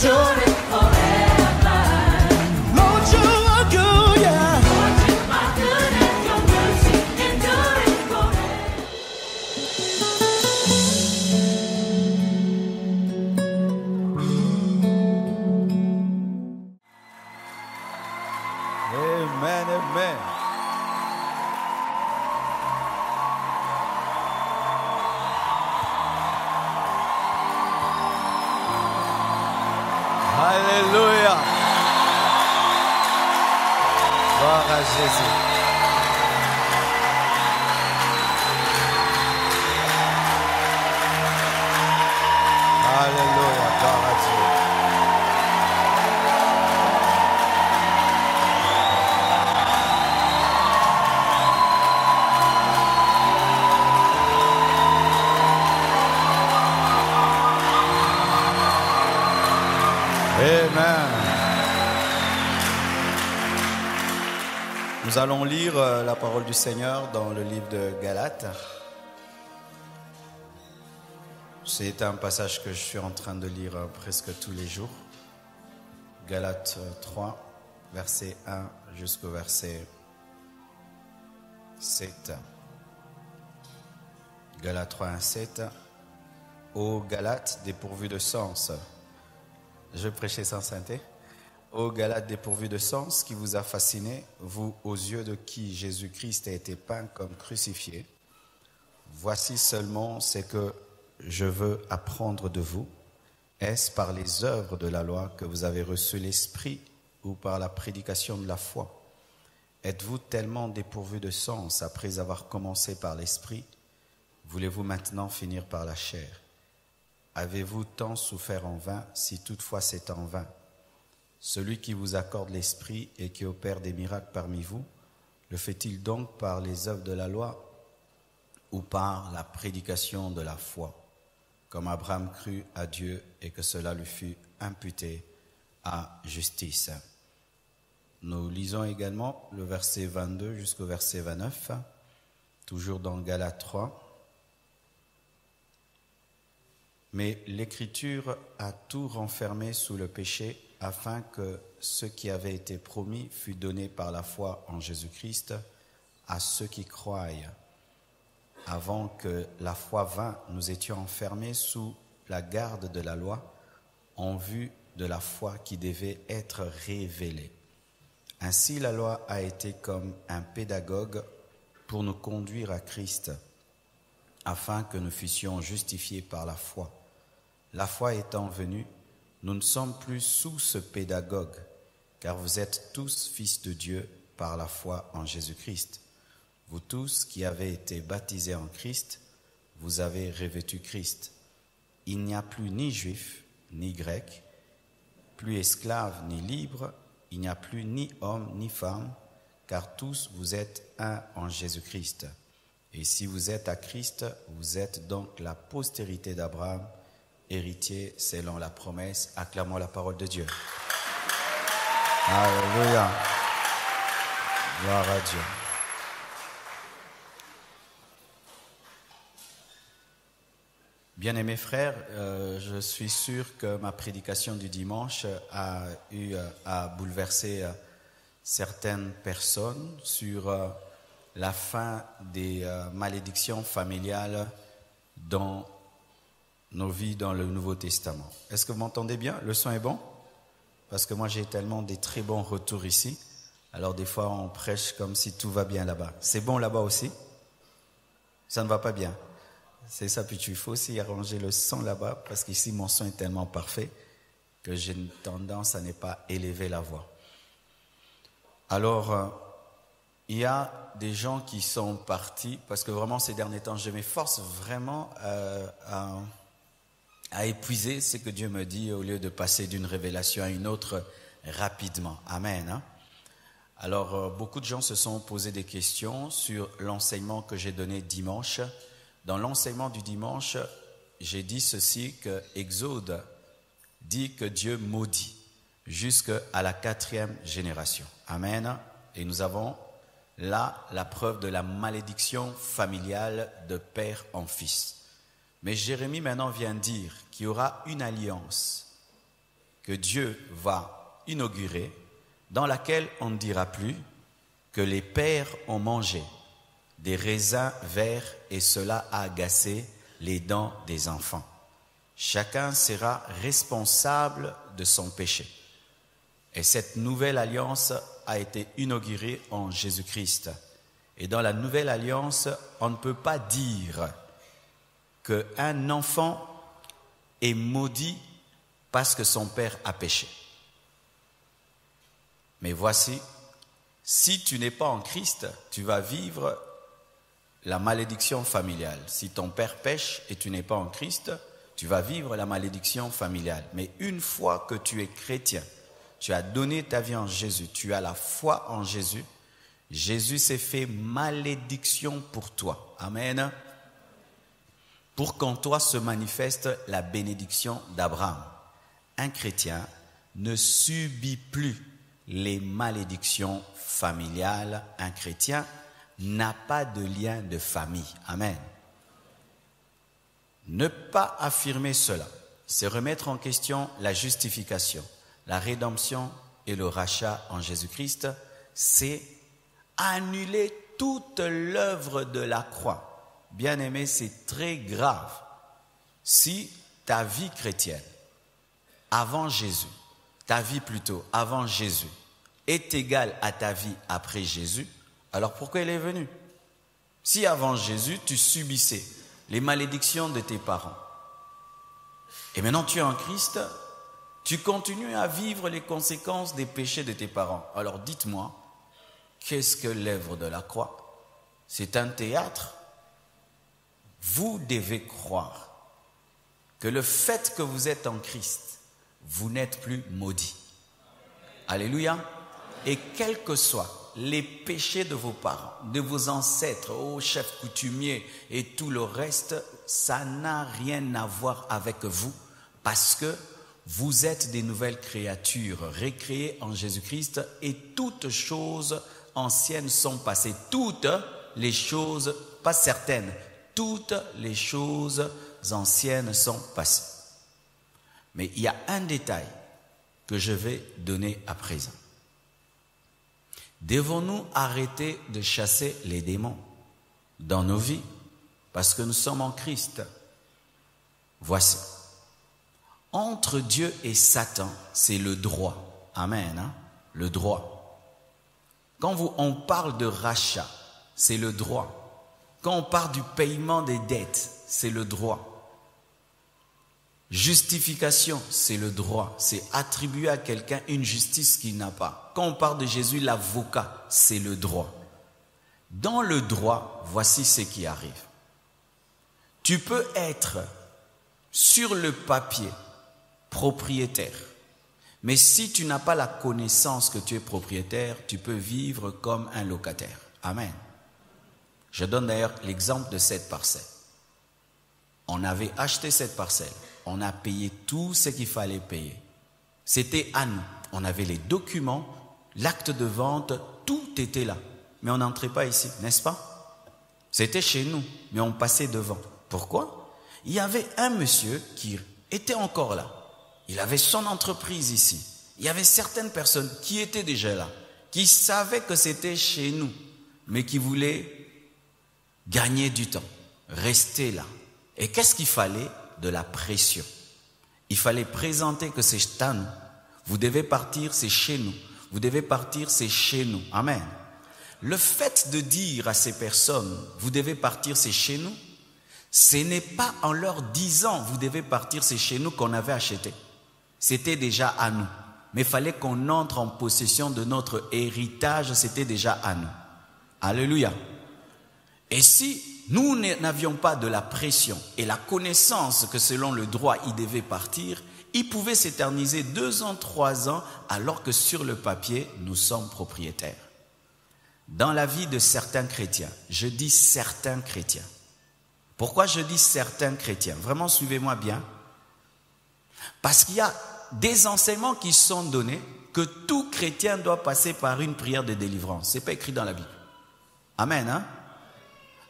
endure it forever. Lord, you are good, yeah. Lord, you are good and your mercy endure it forever. Amen, amen. Alléluia. Gloire à Jésus. Alléluia, gloire à Dieu. Amen. Nous allons lire la parole du Seigneur dans le livre de Galates. C'est un passage que je suis en train de lire presque tous les jours. Galates 3, verset 1 jusqu'au verset 7. Galates 3, 1, 7. Ô Galates dépourvus de sens. Je vais prêcher sans synthé. Ô Galates dépourvus de sens, qui vous a fasciné, vous aux yeux de qui Jésus-Christ a été peint comme crucifié. Voici seulement ce que je veux apprendre de vous. Est-ce par les œuvres de la loi que vous avez reçu l'Esprit ou par la prédication de la foi? Êtes-vous tellement dépourvus de sens après avoir commencé par l'Esprit? Voulez-vous maintenant finir par la chair? Avez-vous tant souffert en vain, si toutefois c'est en vain? Celui qui vous accorde l'Esprit et qui opère des miracles parmi vous, le fait-il donc par les œuvres de la loi ou par la prédication de la foi? Comme Abraham crut à Dieu et que cela lui fut imputé à justice. Nous lisons également le verset 22 jusqu'au verset 29, toujours dans Galates 3. Mais l'Écriture a tout renfermé sous le péché, afin que ce qui avait été promis fût donné par la foi en Jésus-Christ à ceux qui croient. Avant que la foi vînt, nous étions enfermés sous la garde de la loi, en vue de la foi qui devait être révélée. Ainsi, la loi a été comme un pédagogue pour nous conduire à Christ, afin que nous fussions justifiés par la foi. La foi étant venue, nous ne sommes plus sous ce pédagogue, car vous êtes tous fils de Dieu par la foi en Jésus-Christ. Vous tous qui avez été baptisés en Christ, vous avez revêtu Christ. Il n'y a plus ni juif, ni grec, plus esclave, ni libre, il n'y a plus ni homme, ni femme, car tous vous êtes un en Jésus-Christ. Et si vous êtes à Christ, vous êtes donc la postérité d'Abraham, héritier selon la promesse. Acclamons la parole de Dieu. Alléluia. Gloire à Dieu. Bien-aimés frères, je suis sûr que ma prédication du dimanche a eu à bouleverser certaines personnes sur la fin des malédictions familiales dans nos vies dans le Nouveau Testament. Est-ce que vous m'entendez bien? Le son est bon? Parce que moi j'ai tellement des très bons retours ici. Alors des fois on prêche comme si tout va bien là-bas. C'est bon là-bas aussi? Ça ne va pas bien? C'est ça, puis il faut aussi arranger le son là-bas, parce qu'ici mon son est tellement parfait que j'ai une tendance à ne pas élever la voix. Alors, il y a des gens qui sont partis, parce que vraiment ces derniers temps, je m'efforce vraiment à épuiser ce que Dieu me dit, au lieu de passer d'une révélation à une autre rapidement. Amen. Hein? Alors, beaucoup de gens se sont posés des questions sur l'enseignement que j'ai donné dimanche. Dans l'enseignement du dimanche, j'ai dit ceci, que Exode dit que Dieu maudit jusqu'à la 4e génération. Amen. Et nous avons là la preuve de la malédiction familiale de père en fils. Mais Jérémie maintenant vient dire qu'il y aura une alliance que Dieu va inaugurer, dans laquelle on ne dira plus que les pères ont mangé des raisins verts et cela a agacé les dents des enfants. Chacun sera responsable de son péché. Et cette nouvelle alliance a été inaugurée en Jésus-Christ. Et dans la nouvelle alliance, on ne peut pas dire qu'un enfant est maudit parce que son père a péché. Mais voici, si tu n'es pas en Christ, tu vas vivre la malédiction familiale. Si ton père pêche et tu n'es pas en Christ, tu vas vivre la malédiction familiale. Mais une fois que tu es chrétien, tu as donné ta vie en Jésus, tu as la foi en Jésus, Jésus s'est fait malédiction pour toi. Amen. Pour qu'en toi se manifeste la bénédiction d'Abraham. Un chrétien ne subit plus les malédictions familiales. Un chrétien n'a pas de lien de famille. Amen. Ne pas affirmer cela, c'est remettre en question la justification, la rédemption et le rachat en Jésus-Christ, c'est annuler toute l'œuvre de la croix. Bien-aimé, c'est très grave. Si ta vie chrétienne, avant Jésus, ta vie plutôt avant Jésus, est égale à ta vie après Jésus, alors pourquoi elle est venue? Si avant Jésus, tu subissais les malédictions de tes parents, et maintenant tu es en Christ, tu continues à vivre les conséquences des péchés de tes parents. Alors dites-moi, qu'est-ce que l'œuvre de la croix? C'est un théâtre. Vous devez croire que le fait que vous êtes en Christ, vous n'êtes plus maudit. Alléluia. Et quels que soient les péchés de vos parents, de vos ancêtres, aux chefs coutumiers et tout le reste, ça n'a rien à voir avec vous parce que vous êtes des nouvelles créatures récréées en Jésus-Christ et toutes choses anciennes sont passées. Toutes les choses, pas certaines, toutes les choses anciennes sont passées. Mais il y a un détail que je vais donner à présent. Devons-nous arrêter de chasser les démons dans nos vies parce que nous sommes en Christ? Voici. Entre Dieu et Satan, c'est le droit. Amen. Hein? Le droit. Quand on parle de rachat, c'est le droit. Quand on parle du paiement des dettes, c'est le droit. Justification, c'est le droit. C'est attribuer à quelqu'un une justice qu'il n'a pas. Quand on parle de Jésus, l'avocat, c'est le droit. Dans le droit, voici ce qui arrive. Tu peux être sur le papier propriétaire, mais si tu n'as pas la connaissance que tu es propriétaire, tu peux vivre comme un locataire. Amen. Je donne d'ailleurs l'exemple de cette parcelle. On avait acheté cette parcelle. On a payé tout ce qu'il fallait payer. C'était à nous. On avait les documents, l'acte de vente, tout était là. Mais on n'entrait pas ici, n'est-ce pas? C'était chez nous, mais on passait devant. Pourquoi? Il y avait un monsieur qui était encore là. Il avait son entreprise ici. Il y avait certaines personnes qui étaient déjà là, qui savaient que c'était chez nous, mais qui voulaient gagner du temps, rester là. Et qu'est-ce qu'il fallait? De la pression. Il fallait présenter que c'est à nous. Vous devez partir, c'est chez nous. Vous devez partir, c'est chez nous. Amen. Le fait de dire à ces personnes, vous devez partir, c'est chez nous, ce n'est pas en leur disant, vous devez partir, c'est chez nous qu'on avait acheté. C'était déjà à nous. Mais il fallait qu'on entre en possession de notre héritage, c'était déjà à nous. Alléluia. Et si nous n'avions pas de la pression et la connaissance que selon le droit, il devait partir, il pouvait s'éterniser 2 ans, 3 ans, alors que sur le papier, nous sommes propriétaires. Dans la vie de certains chrétiens, je dis certains chrétiens. Pourquoi je dis certains chrétiens? Vraiment, suivez-moi bien. Parce qu'il y a des enseignements qui sont donnés que tout chrétien doit passer par une prière de délivrance. Ce n'est pas écrit dans la Bible. Amen, hein?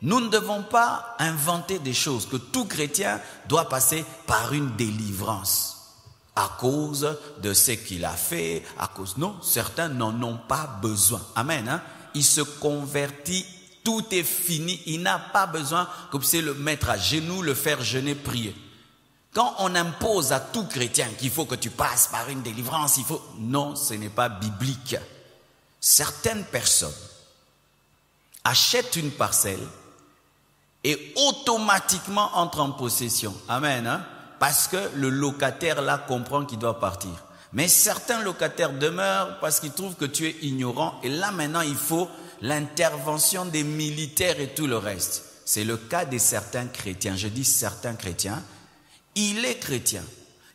Nous ne devons pas inventer des choses, que tout chrétien doit passer par une délivrance. à cause de ce qu'il a fait, à cause... Non, certains n'en ont pas besoin. Amen. Hein? Il se convertit, tout est fini. Il n'a pas besoin que vous puissiez le mettre à genoux, le faire jeûner, prier. Quand on impose à tout chrétien qu'il faut que tu passes par une délivrance, il faut... Non, ce n'est pas biblique. Certaines personnes achètent une parcelle et automatiquement entrent en possession. Amen. Hein? Parce que le locataire là comprend qu'il doit partir. Mais certains locataires demeurent parce qu'ils trouvent que tu es ignorant. Et là maintenant il faut l'intervention des militaires et tout le reste. C'est le cas de certains chrétiens. Je dis certains chrétiens. Il est chrétien.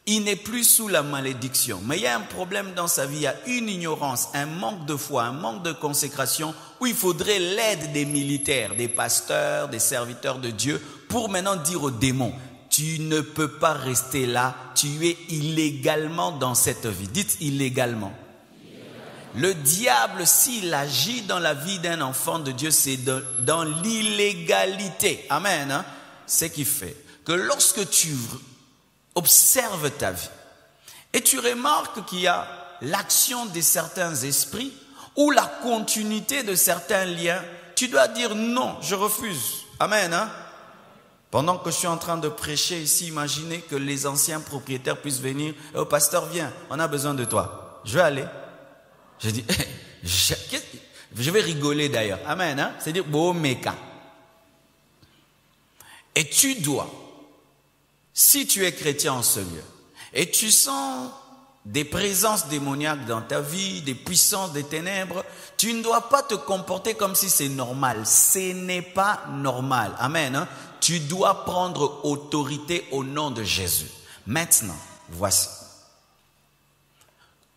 Il n'est plus sous la malédiction. Mais il y a un problème dans sa vie. Il y a une ignorance, un manque de foi, un manque de consécration où il faudrait l'aide des militaires, des pasteurs, des serviteurs de Dieu pour maintenant dire aux démons, tu ne peux pas rester là, tu es illégalement dans cette vie. Dites illégalement. Le diable, s'il agit dans la vie d'un enfant de Dieu, c'est dans l'illégalité. Amen. Hein? Ce qui fait que lorsque tu observes ta vie et tu remarques qu'il y a l'action de certains esprits ou la continuité de certains liens, tu dois dire non, je refuse. Amen. Hein? Pendant que je suis en train de prêcher ici, imaginez que les anciens propriétaires puissent venir. Oh, pasteur, viens, on a besoin de toi. Je vais aller. Je dis, je vais rigoler d'ailleurs. Amen. Hein? C'est-à-dire, bon, méca. Et tu dois, si tu es chrétien en ce lieu, et tu sens des présences démoniaques dans ta vie, des puissances des ténèbres, tu ne dois pas te comporter comme si c'est normal. Ce n'est pas normal. Amen. Hein? Tu dois prendre autorité au nom de Jésus. Maintenant, voici.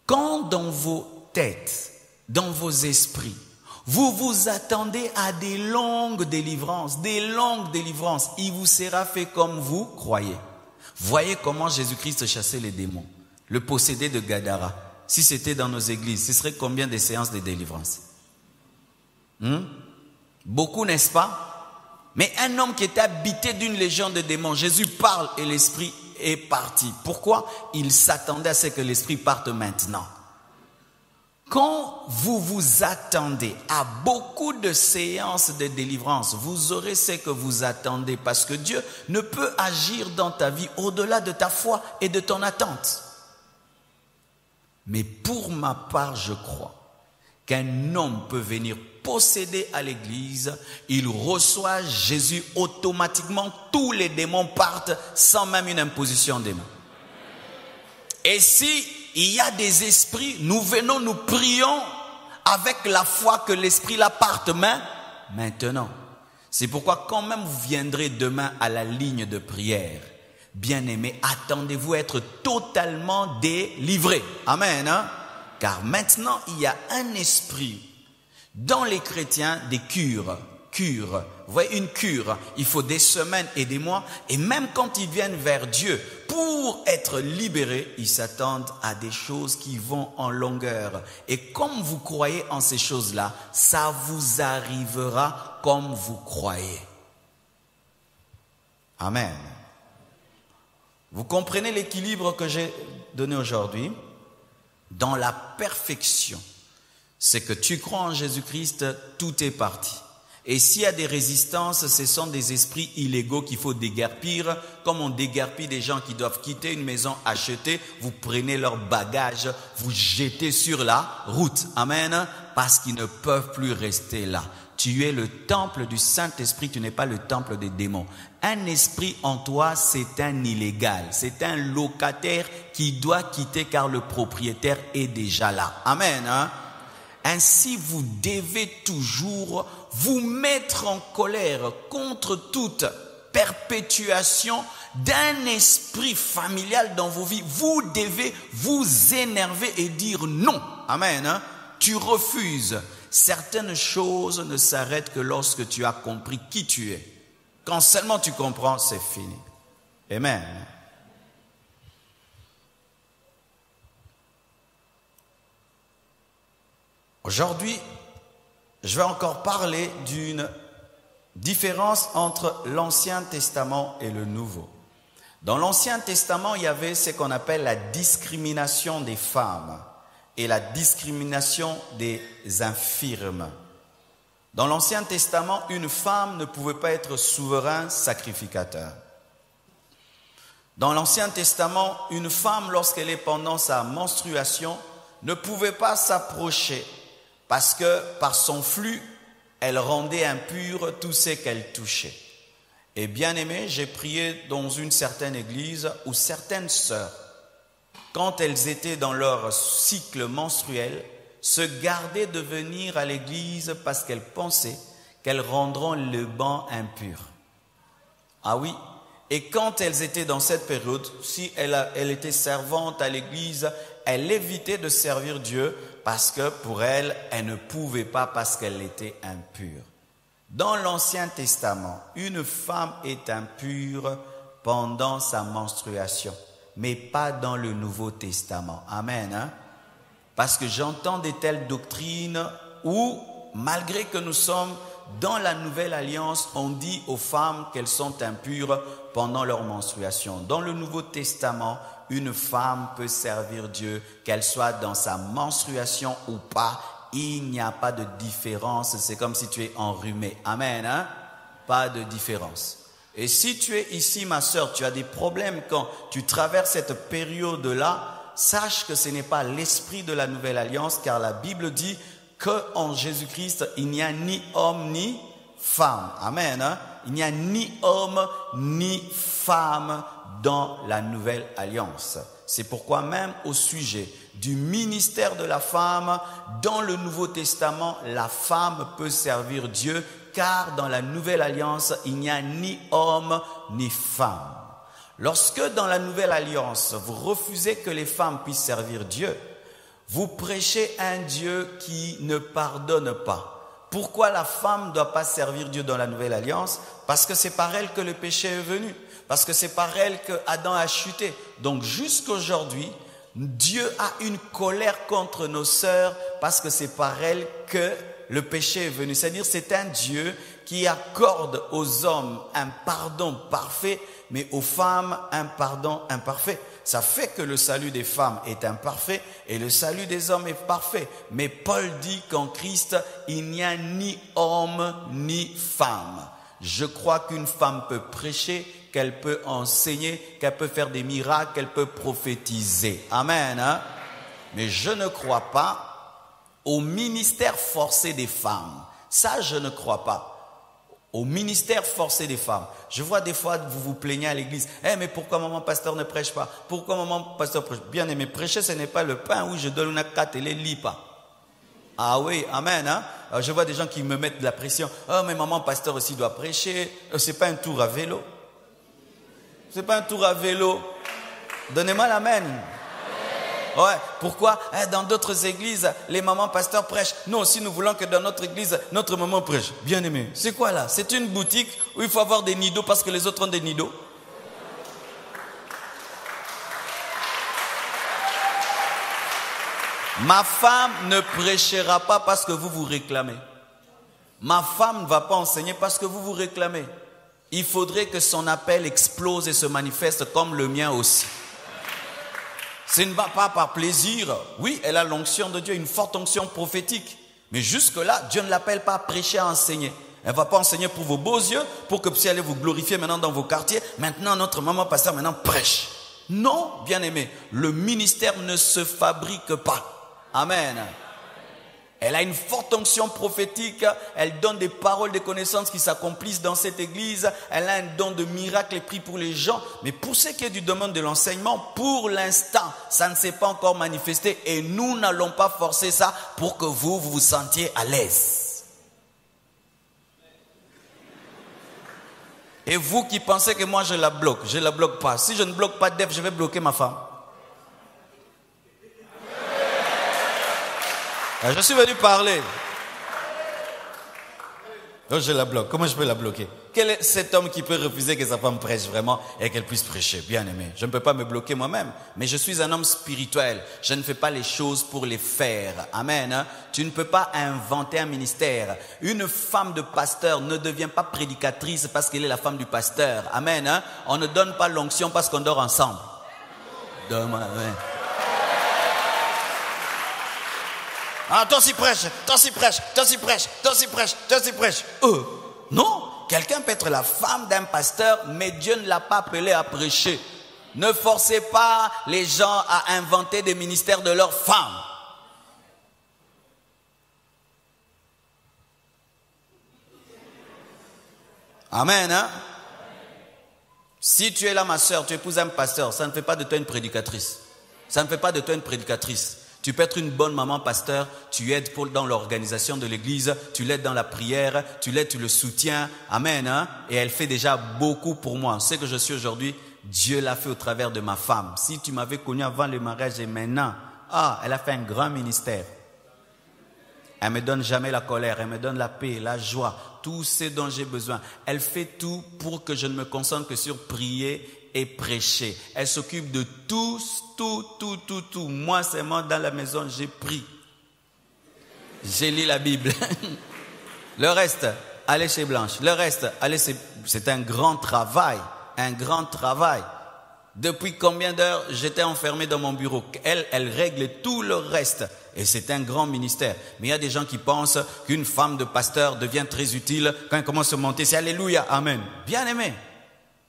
Quand dans vos têtes, dans vos esprits, vous vous attendez à des longues délivrances, il vous sera fait comme vous croyez. Voyez comment Jésus-Christ chassait les démons. Le possédé de Gadara. Si c'était dans nos églises, ce serait combien de séances de délivrance? Beaucoup, n'est-ce pas? Mais un homme qui était habité d'une légion de démons, Jésus parle et l'esprit est parti. Pourquoi? Il s'attendait à ce que l'esprit parte maintenant. Quand vous vous attendez à beaucoup de séances de délivrance, vous aurez ce que vous attendez parce que Dieu ne peut agir dans ta vie au-delà de ta foi et de ton attente. Mais pour ma part, je crois qu'un homme peut venir posséder à l'église, il reçoit Jésus automatiquement, tous les démons partent sans même une imposition des mains. Et si il y a des esprits, nous venons, nous prions avec la foi que l'esprit là parte maintenant. C'est pourquoi quand même vous viendrez demain à la ligne de prière, bien-aimés, attendez-vous à être totalement délivrés. Amen. Hein? Car maintenant, il y a un esprit dans les chrétiens, des cures. Vous voyez, une cure, il faut des semaines et des mois. Et même quand ils viennent vers Dieu, pour être libérés, ils s'attendent à des choses qui vont en longueur. Et comme vous croyez en ces choses-là, ça vous arrivera comme vous croyez. Amen. Vous comprenez l'équilibre que j'ai donné aujourd'hui? Dans la perfection, c'est que tu crois en Jésus-Christ, tout est parti. Et s'il y a des résistances, ce sont des esprits illégaux qu'il faut déguerpir. Comme on déguerpit des gens qui doivent quitter une maison achetée, vous prenez leurs bagages, vous jetez sur la route. Amen. Parce qu'ils ne peuvent plus rester là. Tu es le temple du Saint-Esprit, tu n'es pas le temple des démons. Un esprit en toi, c'est un illégal. C'est un locataire qui doit quitter car le propriétaire est déjà là. Amen. Hein? Ainsi, vous devez toujours vous mettre en colère contre toute perpétuation d'un esprit familial dans vos vies. Vous devez vous énerver et dire non. Amen. Hein? Tu refuses. Certaines choses ne s'arrêtent que lorsque tu as compris qui tu es. Quand seulement tu comprends, c'est fini. Amen. Aujourd'hui, je vais encore parler d'une différence entre l'Ancien Testament et le Nouveau. Dans l'Ancien Testament, il y avait ce qu'on appelle la discrimination des femmes et la discrimination des infirmes. Dans l'Ancien Testament, une femme ne pouvait pas être souverain sacrificateur. Dans l'Ancien Testament, une femme, lorsqu'elle est pendant sa menstruation, ne pouvait pas s'approcher parce que par son flux, elle rendait impur tout ce qu'elle touchait. Et bien aimé, j'ai prié dans une certaine église où certaines sœurs, quand elles étaient dans leur cycle menstruel, se gardaient de venir à l'église parce qu'elles pensaient qu'elles rendront le banc impur. Ah oui, et quand elles étaient dans cette période, si elle était servante à l'église, elle évitait de servir Dieu parce que pour elle, elle ne pouvait pas parce qu'elle était impure. Dans l'Ancien Testament, une femme est impure pendant sa menstruation, mais pas dans le Nouveau Testament. Amen. Hein? Parce que j'entends de telles doctrines où, malgré que nous sommes dans la Nouvelle Alliance, on dit aux femmes qu'elles sont impures pendant leur menstruation. Dans le Nouveau Testament, une femme peut servir Dieu, qu'elle soit dans sa menstruation ou pas. Il n'y a pas de différence, c'est comme si tu es enrhumé. Amen, hein? Pas de différence. Et si tu es ici, ma sœur, tu as des problèmes quand tu traverses cette période-là, sache que ce n'est pas l'esprit de la Nouvelle Alliance, car la Bible dit qu'en Jésus-Christ, il n'y a ni homme ni femme. Amen, hein? Il n'y a ni homme ni femme dans la Nouvelle Alliance. C'est pourquoi même au sujet du ministère de la femme, dans le Nouveau Testament, la femme peut servir Dieu, car dans la Nouvelle Alliance, il n'y a ni homme ni femme. Lorsque dans la Nouvelle Alliance, vous refusez que les femmes puissent servir Dieu, vous prêchez un Dieu qui ne pardonne pas. Pourquoi la femme ne doit pas servir Dieu dans la Nouvelle Alliance? Parce que c'est par elle que le péché est venu. Parce que c'est par elle que Adam a chuté. Donc jusqu'aujourd'hui, Dieu a une colère contre nos sœurs parce que c'est par elles que le péché est venu. C'est-à-dire c'est un Dieu qui accorde aux hommes un pardon parfait, mais aux femmes un pardon imparfait. Ça fait que le salut des femmes est imparfait et le salut des hommes est parfait. Mais Paul dit qu'en Christ, il n'y a ni homme ni femme. Je crois qu'une femme peut prêcher, qu'elle peut enseigner, qu'elle peut faire des miracles, qu'elle peut prophétiser. Amen. Hein? Mais je ne crois pas au ministère forcé des femmes. Ça, je ne crois pas. Au ministère forcé des femmes. Je vois des fois, vous vous plaignez à l'église. Mais pourquoi maman pasteur ne prêche pas? Pourquoi maman pasteur prêche? Bien aimé, prêcher, ce n'est pas le pain où je donne une carte et les lis pas. Ah oui, amen. Hein? Alors, je vois des gens qui me mettent de la pression. Oh, mais maman pasteur aussi doit prêcher. C'est pas un tour à vélo. C'est pas un tour à vélo. Donnez-moi l'amen. Ouais, pourquoi? Dans d'autres églises, les mamans pasteurs prêchent. Nous aussi, nous voulons que dans notre église, notre maman prêche. Bien aimé. C'est quoi là? C'est une boutique où il faut avoir des nidos parce que les autres ont des nidos. Ma femme ne prêchera pas parce que vous vous réclamez. Ma femme ne va pas enseigner parce que vous vous réclamez. Il faudrait que son appel explose et se manifeste comme le mien aussi. Ce ne va pas par plaisir. Oui, elle a l'onction de Dieu, une forte onction prophétique. Mais jusque-là, Dieu ne l'appelle pas à prêcher, à enseigner. Elle ne va pas enseigner pour vos beaux yeux, pour que vous allez vous glorifier maintenant dans vos quartiers. Maintenant, notre maman pasteur maintenant prêche. Non, bien aimé, le ministère ne se fabrique pas. Amen. Elle a une forte onction prophétique, elle donne des paroles, des connaissances qui s'accomplissent dans cette église, elle a un don de miracle et prie pour les gens. Mais pour ce qui est du domaine de l'enseignement, pour l'instant, ça ne s'est pas encore manifesté et nous n'allons pas forcer ça pour que vous vous sentiez à l'aise. Et vous qui pensez que moi je la bloque pas. Si je ne bloque pas Def, je vais bloquer ma femme. Je suis venu parler. Oh, je la bloque. Comment je peux la bloquer? Quel est cet homme qui peut refuser que sa femme prêche vraiment et qu'elle puisse prêcher? Bien aimé, je ne peux pas me bloquer moi-même. Mais je suis un homme spirituel. Je ne fais pas les choses pour les faire. Amen. Hein? Tu ne peux pas inventer un ministère. Une femme de pasteur ne devient pas prédicatrice parce qu'elle est la femme du pasteur. Amen. Hein? On ne donne pas l'onction parce qu'on dort ensemble. Donne-moi la main. Ah, toi aussi prêche, toi aussi prêche, toi aussi prêche, toi aussi prêche, toi aussi prêche. Non, quelqu'un peut être la femme d'un pasteur, mais Dieu ne l'a pas appelé à prêcher. Ne forcez pas les gens à inventer des ministères de leurs femmes. Amen, hein? Si tu es là, ma soeur, tu épouses un pasteur, ça ne fait pas de toi une prédicatrice. Ça ne fait pas de toi une prédicatrice. Tu peux être une bonne maman pasteur, tu aides dans l'organisation de l'église, tu l'aides dans la prière, tu l'aides, tu le soutiens. Amen. Hein? Et elle fait déjà beaucoup pour moi. Ce que je suis aujourd'hui, Dieu l'a fait au travers de ma femme. Si tu m'avais connu avant le mariage et maintenant, elle a fait un grand ministère. Elle me donne jamais la colère, elle me donne la paix, la joie, tout ce dont j'ai besoin. Elle fait tout pour que je ne me concentre que sur prier et prêcher. Elle s'occupe de tout. Moi seulement dans la maison, j'ai pris. J'ai lu la Bible. Le reste, allez chez Blanche. Le reste, allez, c'est un grand travail. Un grand travail. Depuis combien d'heures j'étais enfermé dans mon bureau? Elle règle tout le reste. Et c'est un grand ministère. Mais il y a des gens qui pensent qu'une femme de pasteur devient très utile quand elle commence à monter. C'est Alléluia, Amen. Bien aimé.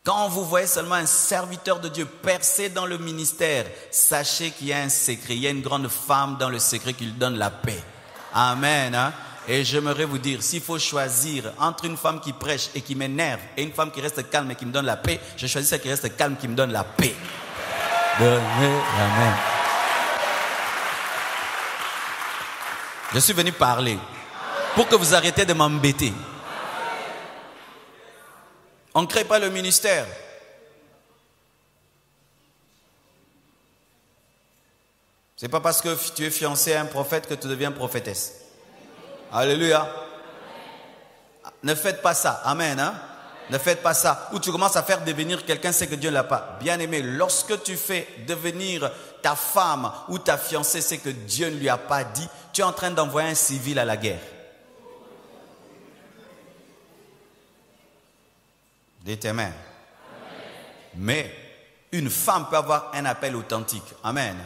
Quand vous voyez seulement un serviteur de Dieu percer dans le ministère, sachez qu'il y a un secret. Il y a une grande femme dans le secret qui lui donne la paix. Amen. Hein? Et j'aimerais vous dire, s'il faut choisir entre une femme qui prêche et qui m'énerve et une femme qui reste calme et qui me donne la paix, je choisis celle qui reste calme qui me donne la paix. Amen. Je suis venu parler pour que vous arrêtez de m'embêter. On ne crée pas le ministère. Ce n'est pas parce que tu es fiancé à un prophète que tu deviens prophétesse. Alléluia. Ne faites pas ça. Amen. Hein? Ne faites pas ça. Ou tu commences à faire devenir quelqu'un, c'est que Dieu ne l'a pas. Bien aimé, lorsque tu fais devenir ta femme ou ta fiancée, c'est que Dieu ne lui a pas dit, tu es en train d'envoyer un civil à la guerre. Dites Amen. Mais une femme peut avoir un appel authentique. Amen.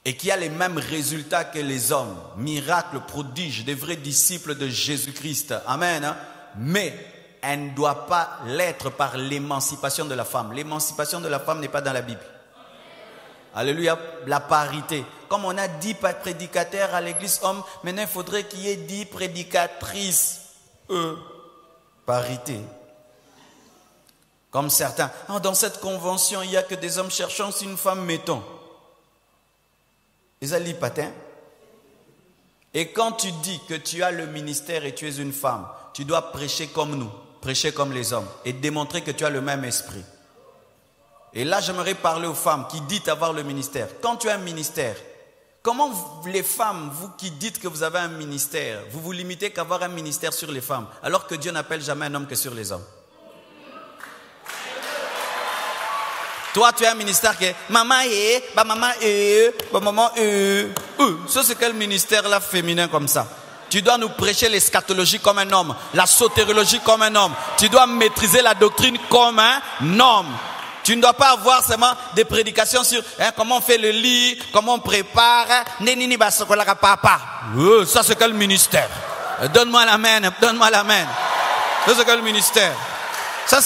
Et qui a les mêmes résultats que les hommes. Miracles, prodiges, des vrais disciples de Jésus-Christ. Amen. Mais elle ne doit pas l'être par l'émancipation de la femme. L'émancipation de la femme n'est pas dans la Bible. Alléluia, la parité. Comme on a 10 prédicateurs à l'église homme, maintenant il faudrait qu'il y ait 10 prédicatrices. Parité. Comme certains. Dans cette convention, il n'y a que des hommes cherchant si une femme mettons. Les alliés patins. Et quand tu dis que tu as le ministère et tu es une femme, tu dois prêcher comme nous, prêcher comme les hommes et démontrer que tu as le même esprit. Et là, j'aimerais parler aux femmes qui disent avoir le ministère. Quand tu as un ministère, comment les femmes, vous qui dites que vous avez un ministère, vous vous limitez qu'à avoir un ministère sur les femmes, alors que Dieu n'appelle jamais un homme que sur les hommes? Toi, tu as un ministère qui est maman maman. Ça, c'est quel ministère là féminin comme ça? Tu dois nous prêcher l'eschatologie comme un homme, la sotériologie comme un homme. Tu dois maîtriser la doctrine comme un homme. Tu ne dois pas avoir seulement des prédications sur comment on fait le lit, comment on prépare. Ça, c'est quel ministère? Donne-moi la main, donne-moi la main. Ça, c'est quel ministère? Ça,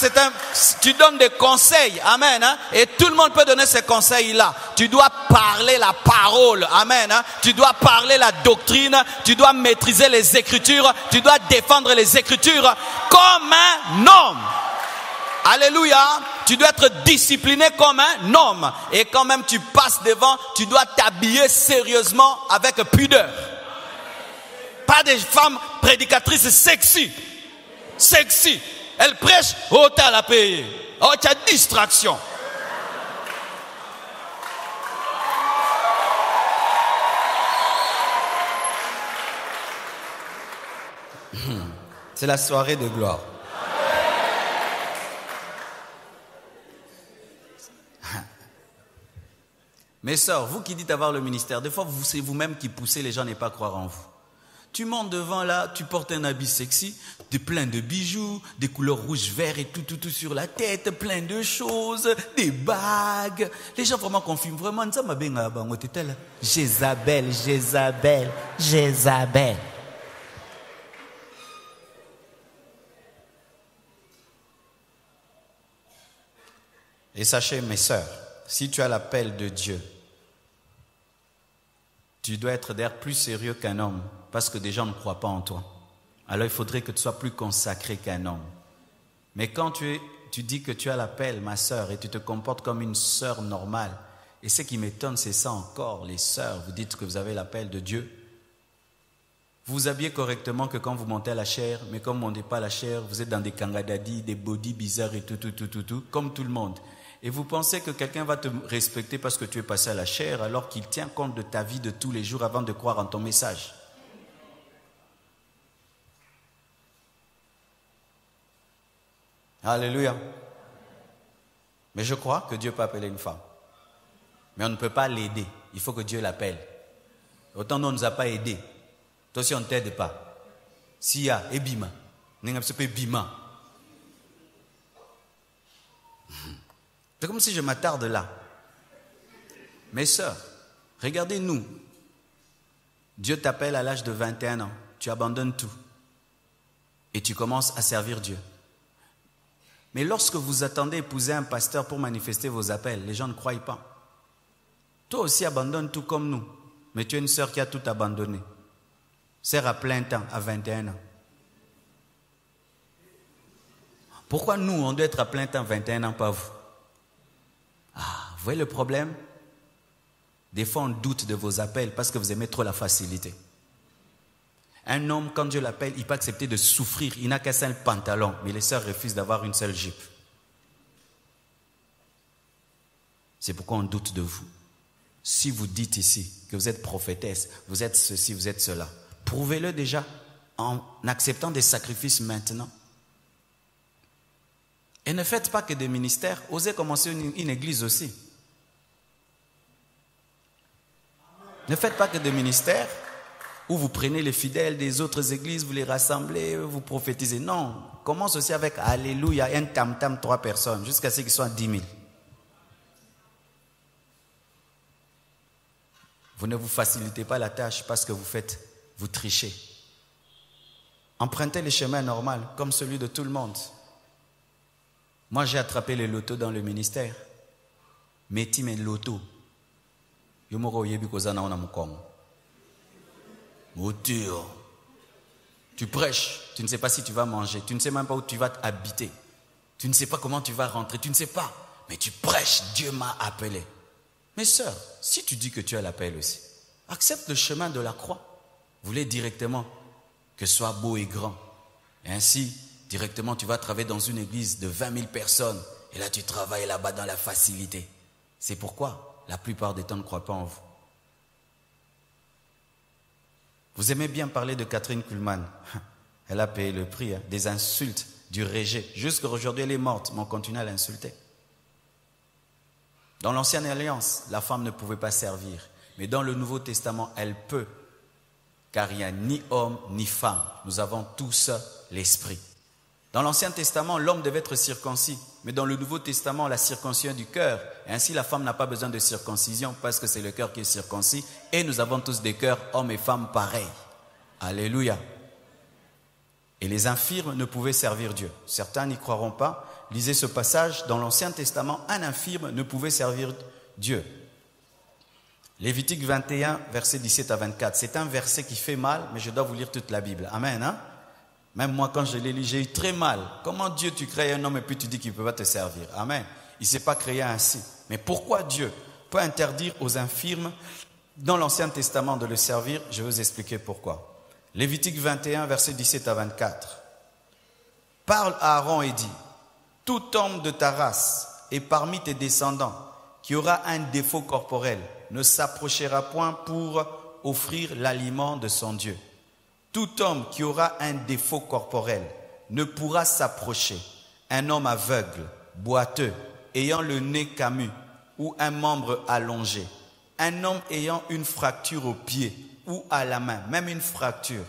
tu donnes des conseils, amen, hein? Et tout le monde peut donner ces conseils-là. Tu dois parler la parole, amen, hein? Tu dois parler la doctrine, tu dois maîtriser les Écritures, tu dois défendre les Écritures comme un homme. Alléluia. Tu dois être discipliné comme un homme. Et quand même tu passes devant, tu dois t'habiller sérieusement avec pudeur. Pas des femmes prédicatrices sexy. Sexy. Elle prêche, t'as la payer. Tu as distraction. C'est la soirée de gloire. Mes sœurs, vous qui dites avoir le ministère, des fois c'est vous-même qui poussez les gens à ne pas croire en vous. Tu montes devant là, tu portes un habit sexy, plein de bijoux, des couleurs rouge, vert et tout sur la tête, plein de choses, des bagues. Les gens vraiment confirment, vraiment, ça m'a bien Jézabel, Jézabel, Jézabel. Et sachez, mes sœurs, si tu as l'appel de Dieu, tu dois être d'ailleurs plus sérieux qu'un homme, parce que des gens ne croient pas en toi. Alors il faudrait que tu sois plus consacré qu'un homme. Mais quand tu dis que tu as l'appel, ma sœur, et tu te comportes comme une sœur normale, et ce qui m'étonne, c'est ça encore, les sœurs, vous dites que vous avez l'appel de Dieu. Vous vous habillez correctement que quand vous montez à la chair, mais comme vous ne montez pas à la chair, vous êtes dans des kangadadis, des body bizarres et tout, comme tout le monde. Et vous pensez que quelqu'un va te respecter parce que tu es passé à la chair, alors qu'il tient compte de ta vie de tous les jours avant de croire en ton message. Alléluia. Mais je crois que Dieu peut appeler une femme. Mais on ne peut pas l'aider. Il faut que Dieu l'appelle. Autant nous, on ne nous a pas aidés. Toi aussi, on ne t'aide pas. S'il y a, et bima. Bima. C'est comme si je m'attarde là. Mes sœurs, regardez-nous. Dieu t'appelle à l'âge de 21 ans. Tu abandonnes tout. Et tu commences à servir Dieu. Mais lorsque vous attendez épouser un pasteur pour manifester vos appels, les gens ne croient pas. Toi aussi abandonne tout comme nous. Mais tu es une sœur qui a tout abandonné. Sert à plein temps à 21 ans. Pourquoi nous, on doit être à plein temps 21 ans, pas vous? Ah, vous voyez le problème? Des fois, on doute de vos appels parce que vous aimez trop la facilité. Un homme, quand Dieu l'appelle, il peut accepter de souffrir. Il n'a qu'un seul pantalon, mais les sœurs refusent d'avoir une seule jupe. C'est pourquoi on doute de vous. Si vous dites ici que vous êtes prophétesse, vous êtes ceci, vous êtes cela, prouvez-le déjà en acceptant des sacrifices maintenant. Et ne faites pas que des ministères, osez commencer une église aussi. Ne faites pas que des ministères où vous prenez les fidèles des autres églises, vous les rassemblez, vous prophétisez. Non, commence aussi avec Alléluia, un tam-tam, 3 personnes, jusqu'à ce qu'ils soient 10 000. Vous ne vous facilitez pas la tâche parce que vous trichez. Empruntez les chemins normaux, comme celui de tout le monde. Moi, j'ai attrapé les lotos dans le ministère. Meti men loto. Yomoro yebi kozana ona mukomo. Mouture. Tu prêches, tu ne sais pas si tu vas manger, tu ne sais même pas où tu vas habiter. Tu ne sais pas comment tu vas rentrer, tu ne sais pas. Mais tu prêches, Dieu m'a appelé. Mes sœurs, si tu dis que tu as l'appel aussi, accepte le chemin de la croix. Voulez directement que ce soit beau et grand. Et ainsi, directement, tu vas travailler dans une église de 20 000 personnes. Et là, tu travailles là-bas dans la facilité. C'est pourquoi la plupart des temps, ne croient pas en vous. Vous aimez bien parler de Catherine Kuhlman. Elle a payé le prix, des insultes, du rejet. Jusqu'à aujourd'hui, elle est morte, mais on continue à l'insulter. Dans l'Ancienne Alliance, la femme ne pouvait pas servir. Mais dans le Nouveau Testament, elle peut. Car il n'y a ni homme ni femme. Nous avons tous l'Esprit. Dans l'Ancien Testament, l'homme devait être circoncis. Mais dans le Nouveau Testament, la circoncision du cœur. Et ainsi, la femme n'a pas besoin de circoncision parce que c'est le cœur qui est circoncis. Et nous avons tous des cœurs, hommes et femmes, pareils. Alléluia. Et les infirmes ne pouvaient servir Dieu. Certains n'y croiront pas. Lisez ce passage. Dans l'Ancien Testament, un infirme ne pouvait servir Dieu. Lévitique 21, versets 17 à 24. C'est un verset qui fait mal, mais je dois vous lire toute la Bible. Amen, hein? Même moi, quand je l'ai lu, j'ai eu très mal. Comment Dieu, tu crées un homme et puis tu dis qu'il ne peut pas te servir? Amen. Il ne s'est pas créé ainsi. Mais pourquoi Dieu peut interdire aux infirmes dans l'Ancien Testament de le servir? Je vais vous expliquer pourquoi. Lévitique 21, versets 17 à 24. Parle à Aaron et dis, tout homme de ta race et parmi tes descendants qui aura un défaut corporel ne s'approchera point pour offrir l'aliment de son Dieu. Tout homme qui aura un défaut corporel ne pourra s'approcher. Un homme aveugle, boiteux, ayant le nez camus ou un membre allongé. Un homme ayant une fracture au pied ou à la main, même une fracture.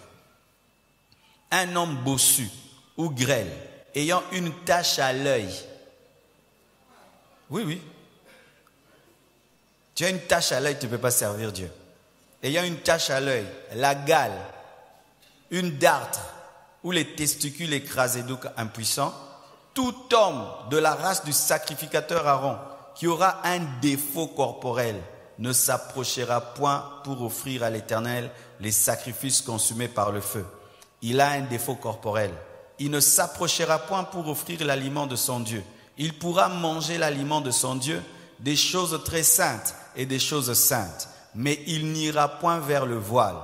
Un homme bossu ou grêle, ayant une tache à l'œil. Oui, oui. Tu as une tache à l'œil, tu ne peux pas servir Dieu. Ayant une tache à l'œil, la gale, une dartre ou les testicules écrasés, donc impuissants, tout homme de la race du sacrificateur Aaron qui aura un défaut corporel ne s'approchera point pour offrir à l'Éternel les sacrifices consumés par le feu. Il a un défaut corporel. Il ne s'approchera point pour offrir l'aliment de son Dieu. Il pourra manger l'aliment de son Dieu, des choses très saintes et des choses saintes, mais il n'ira point vers le voile.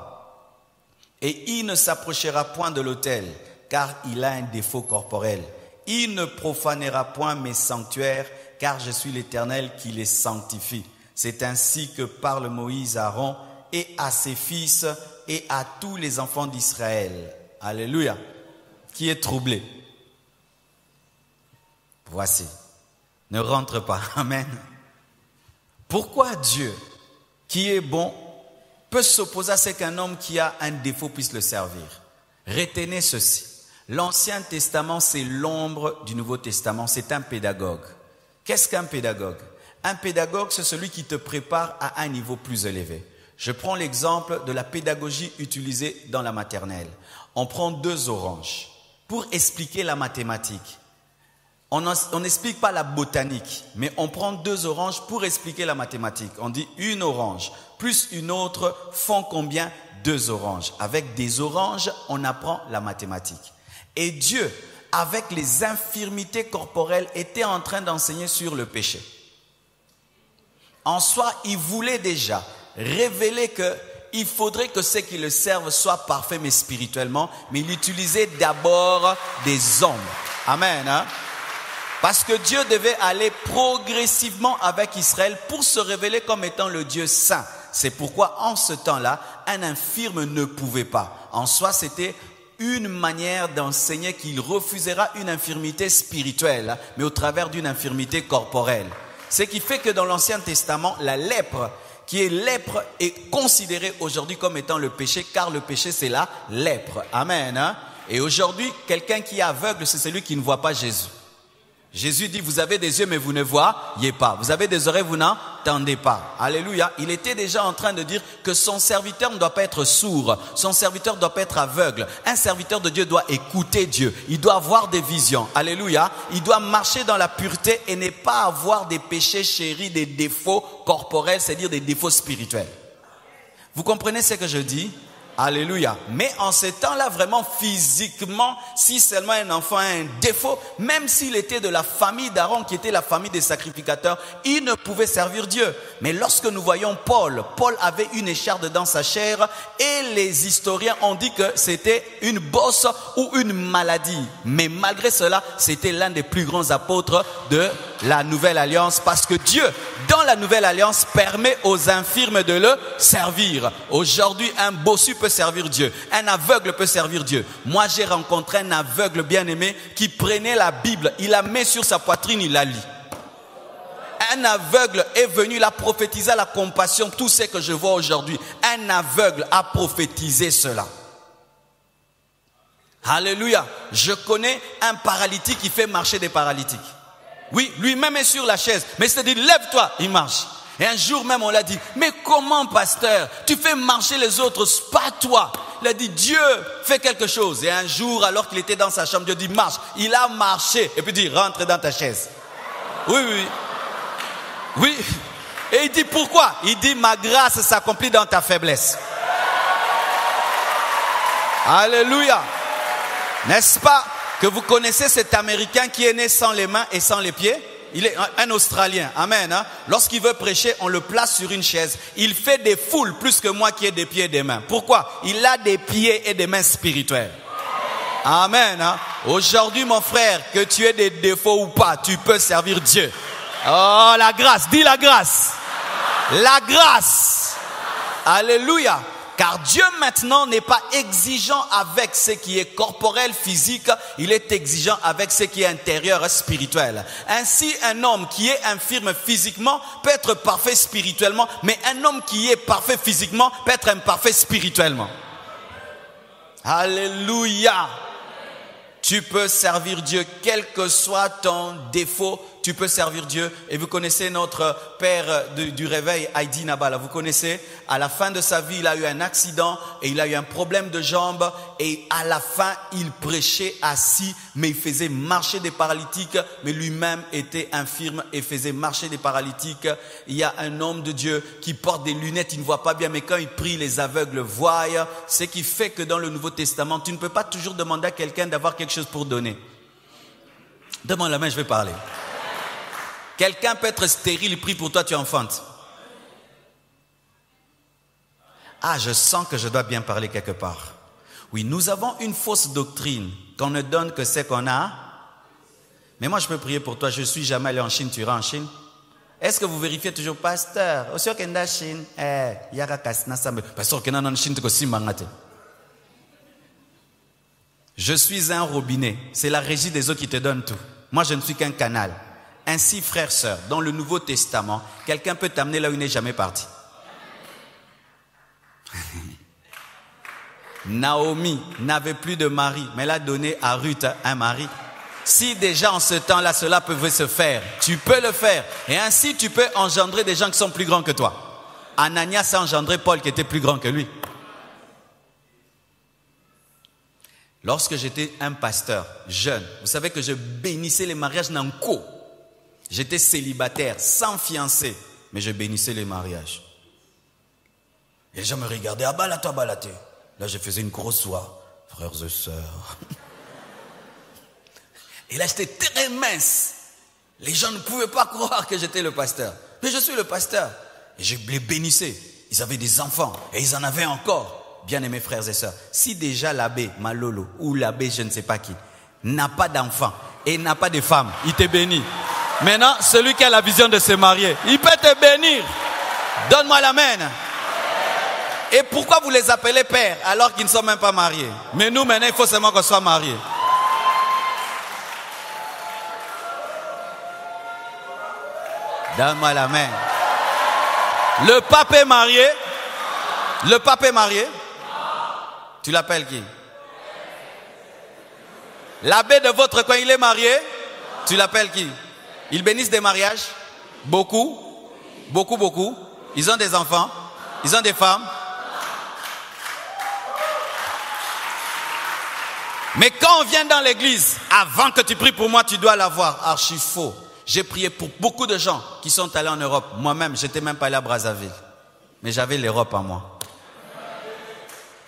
Et il ne s'approchera point de l'autel, car il a un défaut corporel. Il ne profanera point mes sanctuaires, car je suis l'Éternel qui les sanctifie. C'est ainsi que parle Moïse à Aaron et à ses fils et à tous les enfants d'Israël. Alléluia. Qui est troublé? Voici. Ne rentre pas. Amen. Pourquoi Dieu, qui est bon, peut s'opposer à ce qu'un homme qui a un défaut puisse le servir? Retenez ceci. L'Ancien Testament, c'est l'ombre du Nouveau Testament. C'est un pédagogue. Qu'est-ce qu'un pédagogue? Un pédagogue, c'est celui qui te prépare à un niveau plus élevé. Je prends l'exemple de la pédagogie utilisée dans la maternelle. On prend 2 oranges pour expliquer la mathématique. On n'explique pas la botanique, mais on prend 2 oranges pour expliquer la mathématique. On dit une orange plus une autre font combien? 2 oranges. Avec des oranges, on apprend la mathématique. Et Dieu, avec les infirmités corporelles, était en train d'enseigner sur le péché. En soi, il voulait déjà révéler qu'il faudrait que ceux qui le servent soient parfaits mais spirituellement, mais il utilisait d'abord des hommes. Amen. Hein? Parce que Dieu devait aller progressivement avec Israël pour se révéler comme étant le Dieu saint. C'est pourquoi en ce temps-là, un infirme ne pouvait pas. En soi, c'était une manière d'enseigner qu'il refusera une infirmité spirituelle, mais au travers d'une infirmité corporelle. Ce qui fait que dans l'Ancien Testament, la lèpre, qui est lèpre, est considérée aujourd'hui comme étant le péché, car le péché c'est la lèpre. Amen. Hein? Et aujourd'hui, quelqu'un qui est aveugle, c'est celui qui ne voit pas Jésus. Jésus dit, vous avez des yeux mais vous ne voyez pas. Vous avez des oreilles, vous n'entendez pas. Alléluia. Il était déjà en train de dire que son serviteur ne doit pas être sourd. Son serviteur ne doit pas être aveugle. Un serviteur de Dieu doit écouter Dieu. Il doit avoir des visions. Alléluia. Il doit marcher dans la pureté et ne pas avoir des péchés chéris, des défauts corporels, c'est-à-dire des défauts spirituels. Vous comprenez ce que je dis? Alléluia. Mais en ce temps-là, vraiment physiquement, si seulement un enfant a un défaut, même s'il était de la famille d'Aaron, qui était la famille des sacrificateurs, il ne pouvait servir Dieu. Mais lorsque nous voyons Paul avait une écharde dans sa chair et les historiens ont dit que c'était une bosse ou une maladie. Mais malgré cela, c'était l'un des plus grands apôtres de la Nouvelle Alliance, parce que Dieu, dans la Nouvelle Alliance, permet aux infirmes de le servir. Aujourd'hui, un bossu peut servir Dieu. Un aveugle peut servir Dieu. Moi, j'ai rencontré un aveugle bien-aimé qui prenait la Bible, il la met sur sa poitrine, il la lit. Un aveugle est venu, il a prophétisé la compassion, tout ce que je vois aujourd'hui. Un aveugle a prophétisé cela. Alléluia. Je connais un paralytique qui fait marcher des paralytiques. Oui, lui-même est sur la chaise, mais il s'est dit, lève-toi, il marche. Et un jour même, on l'a dit, mais comment, pasteur, tu fais marcher les autres, pas toi. Il a dit, Dieu fait quelque chose. Et un jour, alors qu'il était dans sa chambre, Dieu dit, marche. Il a marché, et puis dit, rentre dans ta chaise. Oui, oui, oui. Et il dit, pourquoi? Il dit, ma grâce s'accomplit dans ta faiblesse. Alléluia. N'est-ce pas que vous connaissez cet Américain qui est né sans les mains et sans les pieds? Il est un Australien. Amen. Hein? Lorsqu'il veut prêcher, on le place sur une chaise. Il fait des foules plus que moi qui ai des pieds et des mains. Pourquoi? Il a des pieds et des mains spirituels. Amen. Hein? Aujourd'hui, mon frère, que tu aies des défauts ou pas, tu peux servir Dieu. Oh, la grâce. Dis la grâce. La grâce. Alléluia. Car Dieu maintenant n'est pas exigeant avec ce qui est corporel, physique, il est exigeant avec ce qui est intérieur, spirituel. Ainsi, un homme qui est infirme physiquement peut être parfait spirituellement, mais un homme qui est parfait physiquement peut être imparfait spirituellement. Alléluia. Tu peux servir Dieu, quel que soit ton défaut, tu peux servir Dieu. Et vous connaissez notre père du réveil, Heidi Nabala. Vous connaissez, à la fin de sa vie, il a eu un accident et il a eu un problème de jambe. Et à la fin, il prêchait assis, mais il faisait marcher des paralytiques. Mais lui-même était infirme et faisait marcher des paralytiques. Il y a un homme de Dieu qui porte des lunettes, il ne voit pas bien, mais quand il prie, les aveugles voient. Ce qui fait que dans le Nouveau Testament, tu ne peux pas toujours demander à quelqu'un d'avoir quelque chose pour donner. Demande la main, je vais parler. Quelqu'un peut être stérile, il prie pour toi, tu enfantes. Ah, je sens que je dois bien parler quelque part. Oui, nous avons une fausse doctrine qu'on ne donne que ce qu'on a. Mais moi, je peux prier pour toi. Je ne suis jamais allé en Chine, tu iras en Chine. Est-ce que vous vérifiez toujours, pasteur? Pasteur, je suis un robinet. C'est la régie des eaux qui te donne tout. Moi, je ne suis qu'un canal. Ainsi, frères, sœurs, dans le Nouveau Testament, quelqu'un peut t'amener là où il n'est jamais parti. Naomi n'avait plus de mari, mais elle a donné à Ruth un mari. Si déjà en ce temps-là, cela pouvait se faire, tu peux le faire. Et ainsi, tu peux engendrer des gens qui sont plus grands que toi. Ananias a engendré Paul qui était plus grand que lui. Lorsque j'étais un pasteur jeune, vous savez que je bénissais les mariages nanko. J'étais célibataire, sans fiancé, mais je bénissais les mariages. Et les gens me regardaient, ah balate-toi, balate. Là, je faisais une grosse voix, frères et sœurs. Et là, j'étais très mince. Les gens ne pouvaient pas croire que j'étais le pasteur. Mais je suis le pasteur. Et je les bénissais. Ils avaient des enfants et ils en avaient encore. Bien-aimés frères et sœurs, si déjà l'abbé Malolo ou l'abbé je ne sais pas qui n'a pas d'enfants et n'a pas de femmes, il te bénit. Maintenant, celui qui a la vision de se marier, il peut te bénir. Donne-moi l'amen. Et pourquoi vous les appelez pères alors qu'ils ne sont même pas mariés? Mais nous, maintenant, il faut seulement qu'on soit mariés. Donne-moi l'amen. Le pape est marié. Le pape est marié. Tu l'appelles qui? L'abbé de votre coin, il est marié. Tu l'appelles qui? Ils bénissent des mariages. Beaucoup. Beaucoup, beaucoup. Ils ont des enfants. Ils ont des femmes. Mais quand on vient dans l'église, avant que tu pries pour moi, tu dois l'avoir. Archi faux. J'ai prié pour beaucoup de gens qui sont allés en Europe. Moi-même, j'étais même pas allé à Brazzaville. Mais j'avais l'Europe en moi.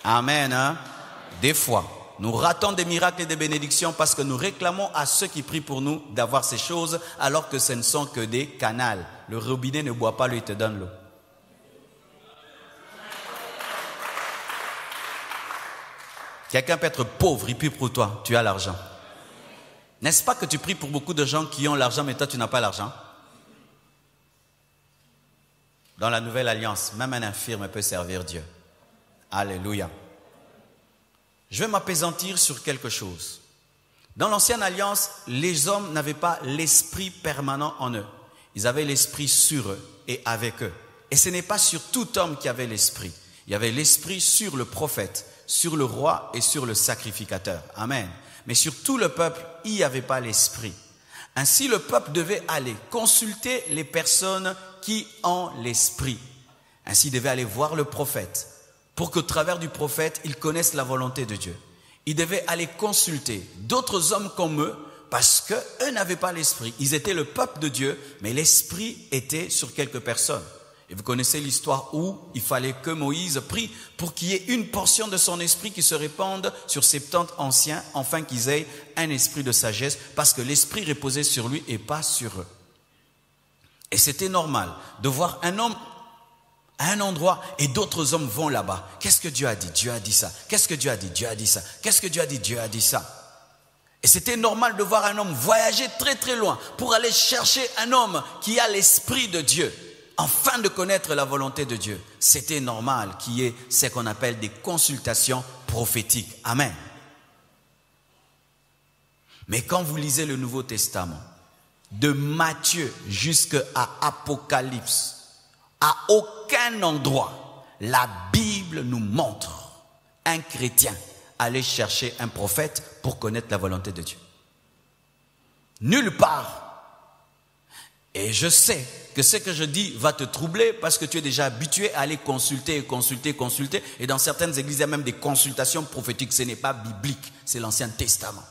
Amen. Hein? Des fois, nous ratons des miracles et des bénédictions parce que nous réclamons à ceux qui prient pour nous d'avoir ces choses alors que ce ne sont que des canals. Le robinet ne boit pas, lui, il te donne l'eau. Quelqu'un peut être pauvre, il prie pour toi, tu as l'argent. N'est-ce pas que tu pries pour beaucoup de gens qui ont l'argent, mais toi tu n'as pas l'argent? Dans la nouvelle alliance, même un infirme peut servir Dieu. Alléluia. Je vais m'appesantir sur quelque chose. Dans l'ancienne alliance, les hommes n'avaient pas l'esprit permanent en eux. Ils avaient l'esprit sur eux et avec eux. Et ce n'est pas sur tout homme qui avait l'esprit. Il y avait l'esprit sur le prophète, sur le roi et sur le sacrificateur. Amen. Mais sur tout le peuple, il n'y avait pas l'esprit. Ainsi, le peuple devait aller consulter les personnes qui ont l'esprit. Ainsi, il devait aller voir le prophète pour qu'au travers du prophète, ils connaissent la volonté de Dieu. Il devait aller consulter d'autres hommes comme eux parce qu'eux n'avaient pas l'esprit. Ils étaient le peuple de Dieu, mais l'esprit était sur quelques personnes. Et vous connaissez l'histoire où il fallait que Moïse prie pour qu'il y ait une portion de son esprit qui se répande sur 70 anciens, afin qu'ils aient un esprit de sagesse, parce que l'esprit reposait sur lui et pas sur eux. Et c'était normal de voir un homme à un endroit et d'autres hommes vont là-bas. Qu'est-ce que Dieu a dit? Dieu a dit ça. Qu'est-ce que Dieu a dit? Dieu a dit ça. Qu'est-ce que Dieu a dit? Dieu a dit ça. Et c'était normal de voir un homme voyager très très loin pour aller chercher un homme qui a l'esprit de Dieu. afin de connaître la volonté de Dieu, c'était normal qu'il y ait ce qu'on appelle des consultations prophétiques. Amen. Mais quand vous lisez le Nouveau Testament, de Matthieu jusqu'à Apocalypse, à aucun endroit, la Bible nous montre un chrétien aller chercher un prophète pour connaître la volonté de Dieu. Nulle part. Et je sais que ce que je dis va te troubler parce que tu es déjà habitué à aller consulter. Et dans certaines églises, il y a même des consultations prophétiques. Ce n'est pas biblique, c'est l'Ancien Testament.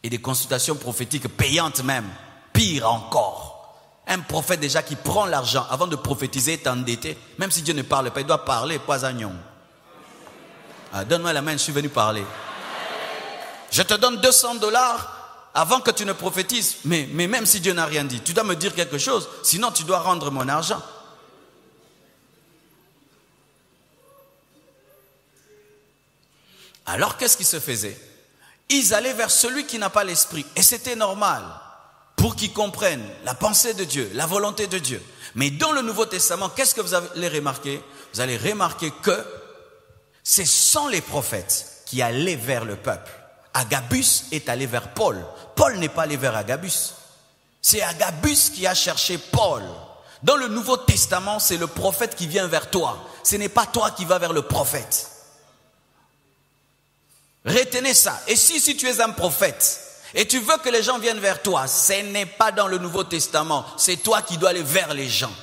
Et des consultations prophétiques payantes même. Pire encore. Un prophète déjà qui prend l'argent avant de prophétiser est endetté. Même si Dieu ne parle pas, il doit parler, pas agnon. Donne-moi la main, je suis venu parler. Je te donne $200 avant que tu ne prophétises. Mais même si Dieu n'a rien dit, tu dois me dire quelque chose. Sinon, tu dois rendre mon argent. Alors, qu'est-ce qui se faisait? Ils allaient vers celui qui n'a pas l'esprit. Et c'était normal. Pour qu'ils comprennent la pensée de Dieu, la volonté de Dieu. Mais dans le Nouveau Testament, qu'est-ce que vous allez remarquer? Vous allez remarquer que ce sont les prophètes qui allaient vers le peuple. Agabus est allé vers Paul. Paul n'est pas allé vers Agabus. C'est Agabus qui a cherché Paul. Dans le Nouveau Testament, c'est le prophète qui vient vers toi. Ce n'est pas toi qui vas vers le prophète. Retenez ça. Et si tu es un prophète et tu veux que les gens viennent vers toi, ce n'est pas dans le Nouveau Testament. C'est toi qui dois aller vers les gens.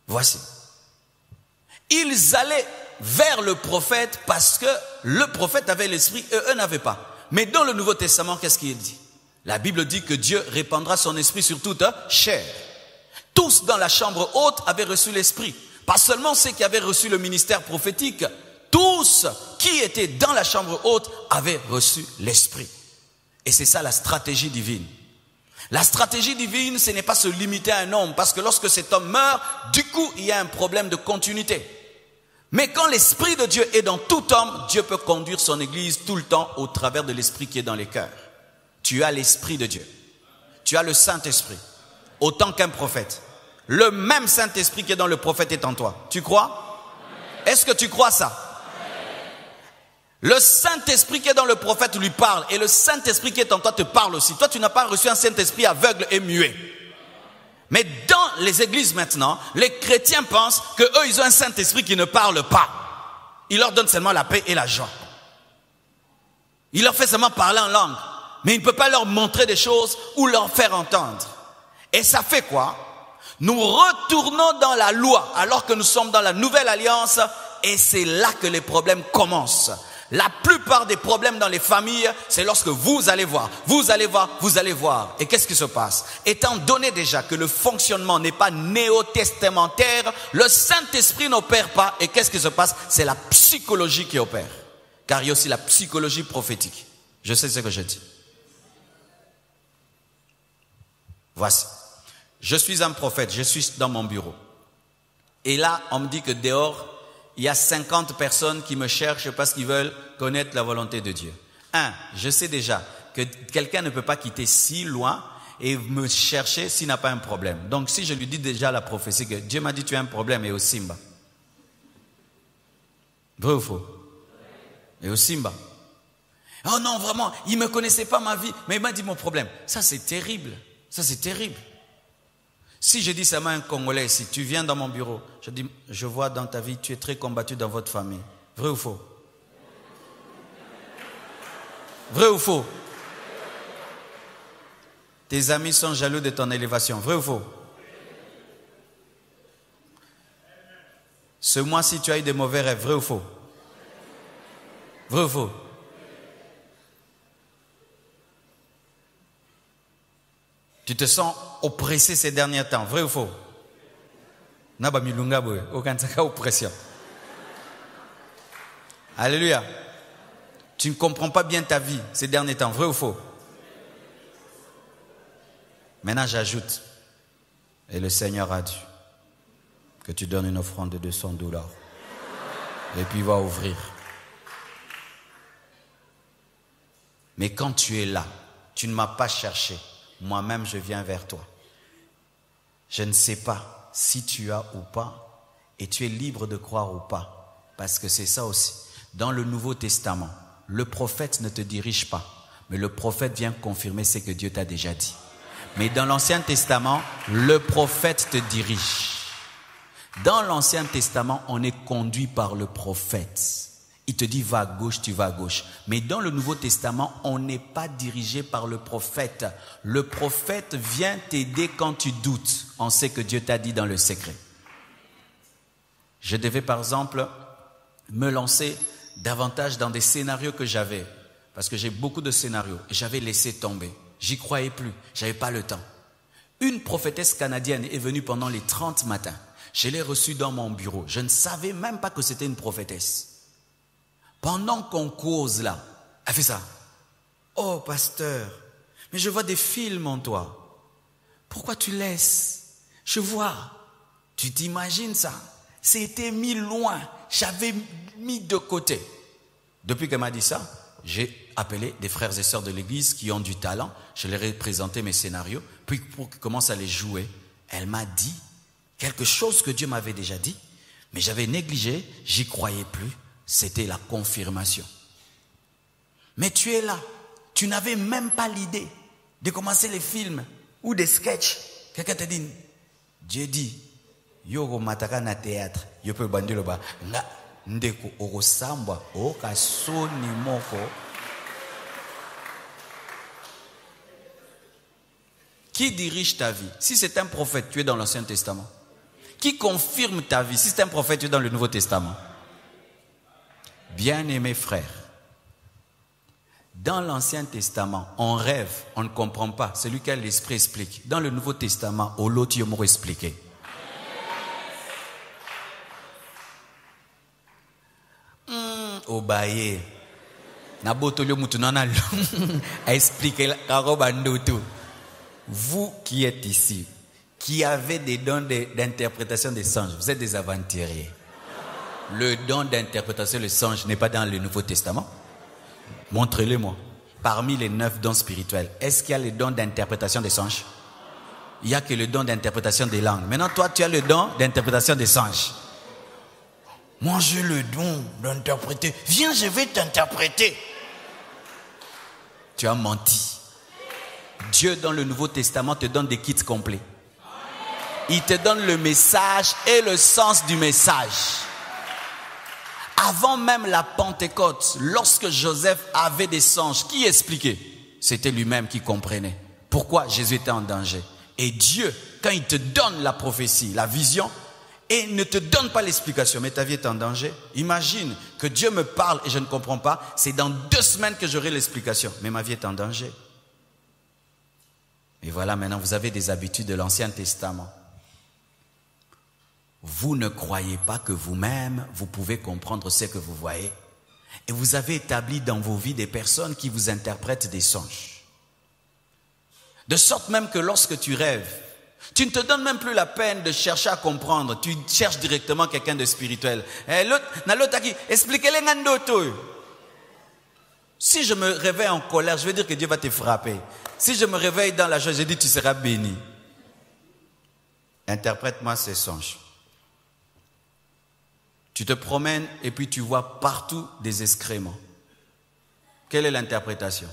Voici. Ils allaient vers le prophète parce que le prophète avait l'esprit et eux n'avaient pas. Mais dans le Nouveau Testament, qu'est-ce qu'il dit? La Bible dit que Dieu répandra son esprit sur toute chair. Tous dans la chambre haute avaient reçu l'esprit. Pas seulement ceux qui avaient reçu le ministère prophétique, tous qui étaient dans la chambre haute avaient reçu l'esprit. Et c'est ça la stratégie divine. La stratégie divine, ce n'est pas se limiter à un homme, parce que lorsque cet homme meurt, du coup, il y a un problème de continuité. Mais quand l'esprit de Dieu est dans tout homme, Dieu peut conduire son église tout le temps au travers de l'esprit qui est dans les cœurs. Tu as l'esprit de Dieu. Tu as le Saint-Esprit, autant qu'un prophète. Le même Saint-Esprit qui est dans le prophète est en toi. Tu crois? Est-ce que tu crois ça? Le Saint-Esprit qui est dans le prophète lui parle et le Saint-Esprit qui est en toi te parle aussi. Toi, tu n'as pas reçu un Saint-Esprit aveugle et muet. Mais dans les églises maintenant, les chrétiens pensent qu'eux, ils ont un Saint-Esprit qui ne parle pas. Il leur donne seulement la paix et la joie. Il leur fait seulement parler en langue. Mais il ne peut pas leur montrer des choses ou leur faire entendre. Et ça fait quoi? Nous retournons dans la loi alors que nous sommes dans la nouvelle alliance et c'est là que les problèmes commencent. La plupart des problèmes dans les familles, c'est lorsque vous allez voir. Et qu'est-ce qui se passe? Étant donné déjà que le fonctionnement n'est pas néo-testamentaire, le Saint-Esprit n'opère pas. Et qu'est-ce qui se passe? C'est la psychologie qui opère. Car il y a aussi la psychologie prophétique. Je sais ce que je dis. Voici. Je suis un prophète, je suis dans mon bureau. Et là, on me dit que dehors, il y a 50 personnes qui me cherchent parce qu'ils veulent connaître la volonté de Dieu. Je sais déjà que quelqu'un ne peut pas quitter si loin et me chercher s'il n'a pas un problème. Donc si je lui dis déjà la prophétie que Dieu m'a dit tu as un problème et au Simba. Vrai ou faux? Et au Simba. Oh non, vraiment, il ne me connaissait pas ma vie, mais il m'a dit mon problème. Ça c'est terrible. Ça c'est terrible. Si je dis seulement à un Congolais, si tu viens dans mon bureau, je dis, je vois dans ta vie, tu es très combattu dans votre famille. Vrai ou faux? Vrai ou faux? Tes amis sont jaloux de ton élévation. Vrai ou faux? Ce mois-ci, tu as eu des mauvais rêves. Vrai ou faux? Vrai ou faux? Tu te sens oppressé ces derniers temps. Vrai ou faux? Naba milunga boy, aucun saka oppression. Alléluia. Tu ne comprends pas bien ta vie ces derniers temps. Vrai ou faux? Maintenant j'ajoute. Et le Seigneur a dit que tu donnes une offrande de $200. Et puis il va ouvrir. Mais quand tu es là, tu ne m'as pas cherché moi-même je viens vers toi. Je ne sais pas si tu as ou pas, et tu es libre de croire ou pas, parce que c'est ça aussi. Dans le Nouveau Testament, le prophète ne te dirige pas, mais le prophète vient confirmer ce que Dieu t'a déjà dit. Mais dans l'Ancien Testament, le prophète te dirige. Dans l'Ancien Testament, on est conduit par le prophète. Il te dit va à gauche, tu vas à gauche. Mais dans le Nouveau Testament, on n'est pas dirigé par le prophète. Le prophète vient t'aider quand tu doutes. On sait que Dieu t'a dit dans le secret. Je devais par exemple me lancer davantage dans des scénarios que j'avais. Parce que j'ai beaucoup de scénarios. Et j'avais laissé tomber. J'y croyais plus. J'avais pas le temps. Une prophétesse canadienne est venue pendant les 30 matins. Je l'ai reçue dans mon bureau. Je ne savais même pas que c'était une prophétesse. Pendant qu'on cause là, elle fait ça. Oh pasteur, mais je vois des films en toi. Pourquoi tu laisses? Je vois. Tu t'imagines ça? C'était mis loin. J'avais mis de côté. Depuis qu'elle m'a dit ça, j'ai appelé des frères et sœurs de l'église qui ont du talent. Je leur ai présenté mes scénarios. Puis pour qu'ils commencent à les jouer, elle m'a dit quelque chose que Dieu m'avait déjà dit. Mais j'avais négligé, j'y croyais plus. C'était la confirmation. Mais tu es là. Tu n'avais même pas l'idée de commencer les films ou des sketchs. Quelqu'un te dit, Dieu dit, yo mataka na théâtre, yo peux bandir le bas. Nga ndeko orosamba okasoni moko. Qui dirige ta vie? Si c'est un prophète, tu es dans l'Ancien Testament. Qui confirme ta vie? Si c'est un prophète, tu es dans le Nouveau Testament. Bien-aimés frères, dans l'Ancien Testament, on rêve, on ne comprend pas. C'est lui qui a l'Esprit explique. Dans le Nouveau Testament, au lot, tu m'aurais expliqué. Obaye. Nabotolio mutunana a expliqué Karobandoto. Vous qui êtes ici, qui avez des dons d'interprétation des songes, vous êtes des aventuriers. Le don d'interprétation des songes n'est pas dans le Nouveau Testament. Montrez-le-moi. Parmi les 9 dons spirituels, est-ce qu'il y a le don d'interprétation des songes? Il n'y a que le don d'interprétation des langues. Maintenant, toi, tu as le don d'interprétation des songes. Moi, j'ai le don d'interpréter. Viens, je vais t'interpréter. Tu as menti. Dieu, dans le Nouveau Testament, te donne des kits complets. Il te donne le message et le sens du message. Avant même la Pentecôte, lorsque Joseph avait des songes, qui expliquait? C'était lui-même qui comprenait. Pourquoi Jésus était en danger. Et Dieu, quand il te donne la prophétie, la vision, et ne te donne pas l'explication, mais ta vie est en danger. Imagine que Dieu me parle et je ne comprends pas. C'est dans 2 semaines que j'aurai l'explication, mais ma vie est en danger. Et voilà, maintenant vous avez des habitudes de l'Ancien Testament. Vous ne croyez pas que vous-même, vous pouvez comprendre ce que vous voyez. Et vous avez établi dans vos vies des personnes qui vous interprètent des songes. De sorte même que lorsque tu rêves, tu ne te donnes même plus la peine de chercher à comprendre. Tu cherches directement quelqu'un de spirituel. Expliquez-les ngandoto. Si je me réveille en colère, je vais dire que Dieu va te frapper. Si je me réveille dans la joie, je dis tu seras béni. Interprète-moi ces songes. Tu te promènes et puis tu vois partout des excréments. Quelle est l'interprétation?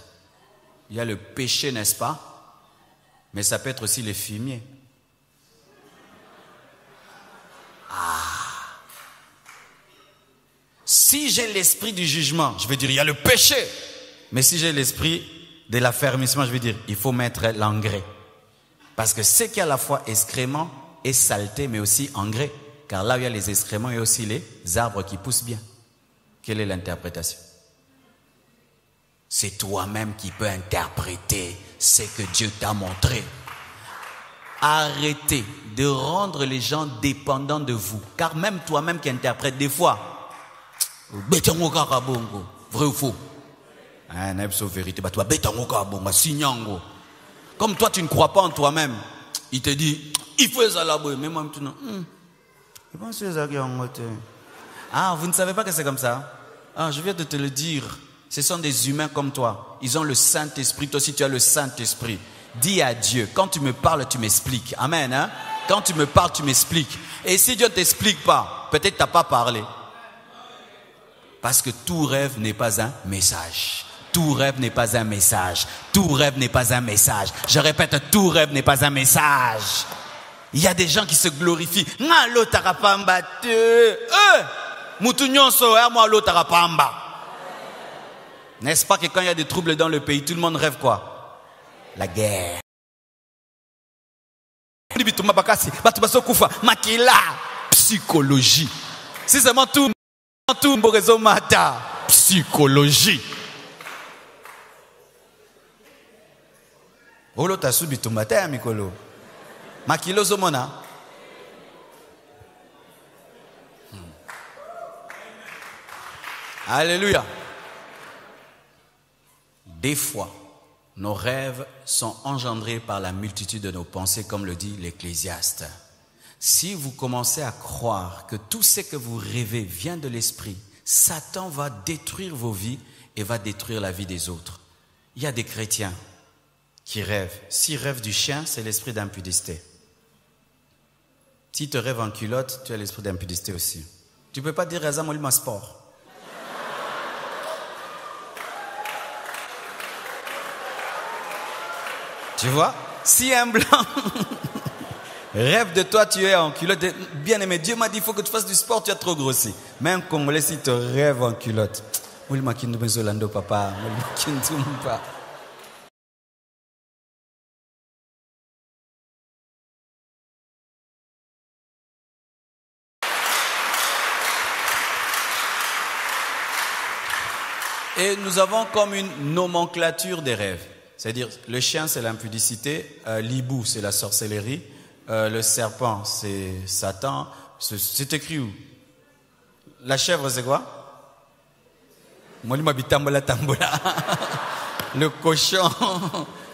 Il y a le péché, n'est-ce pas? Mais ça peut être aussi les fumiers. Si j'ai l'esprit du jugement, je vais dire il y a le péché. Mais si j'ai l'esprit de l'affermissement, je vais dire il faut mettre l'engrais. Parce que ce qui est à la fois excrément et saleté, mais aussi engrais. Car là où il y a les excréments, il y a aussi les arbres qui poussent bien. Quelle est l'interprétation? C'est toi-même qui peux interpréter ce que Dieu t'a montré. Arrêtez de rendre les gens dépendants de vous. Car même toi-même qui interprètes des fois, vrai ou faux? Vérité, comme toi tu ne crois pas en toi-même, il te dit, il faut ça là-bas. Mais moi maintenant, ah, vous ne savez pas que c'est comme ça? Ah, je viens de te le dire. Ce sont des humains comme toi. Ils ont le Saint-Esprit. Toi aussi, tu as le Saint-Esprit. Dis à Dieu, quand tu me parles, tu m'expliques. Amen. Hein? Quand tu me parles, tu m'expliques. Et si Dieu ne t'explique pas, peut-être tu n'as pas parlé. Parce que tout rêve n'est pas un message. Tout rêve n'est pas un message. Tout rêve n'est pas un message. Je répète, tout rêve n'est pas un message. Il y a des gens qui se glorifient. N'est-ce pas que quand il y a des troubles dans le pays, tout le monde rêve quoi? La guerre. Psychologie. Si seulement tout mata. Psychologie. Olo tasubi tumata mikolo. Makilo zomona. Alléluia. Des fois, nos rêves sont engendrés par la multitude de nos pensées, comme le dit l'Ecclésiaste. Si vous commencez à croire que tout ce que vous rêvez vient de l'esprit, Satan va détruire vos vies et va détruire la vie des autres. Il y a des chrétiens qui rêvent. S'ils rêvent du chien, c'est l'esprit d'impudicité. Si tu rêves en culotte, tu as l'esprit d'impudicité aussi. Tu ne peux pas dire Raza Molima Sport. Tu vois? Si un blanc rêve de toi, tu es en culotte. Bien aimé, Dieu m'a dit, il faut que tu fasses du sport, tu as trop grossi. Même Congolais, si tu rêves en culotte. Molima Kindu Zolando, papa. Molima Kindu, papa. Et nous avons comme une nomenclature des rêves. C'est-à-dire, le chien, c'est l'impudicité, l'hibou, c'est la sorcellerie, le serpent, c'est Satan. C'est écrit où? La chèvre, c'est quoi? Le cochon.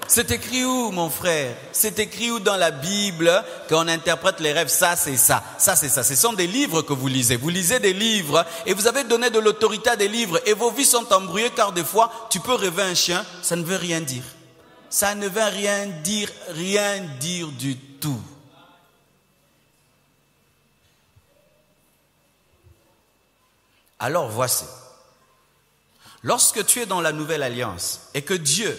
C'est écrit où, mon frère? C'est écrit où dans la Bible qu'on interprète les rêves? Ça, c'est ça. Ça, c'est ça. Ce sont des livres que vous lisez. Vous lisez des livres et vous avez donné de l'autorité à des livres. Et vos vies sont embrouillées car des fois, tu peux rêver un chien, ça ne veut rien dire. Ça ne veut rien dire du tout. Alors voici. Lorsque tu es dans la nouvelle alliance et que Dieu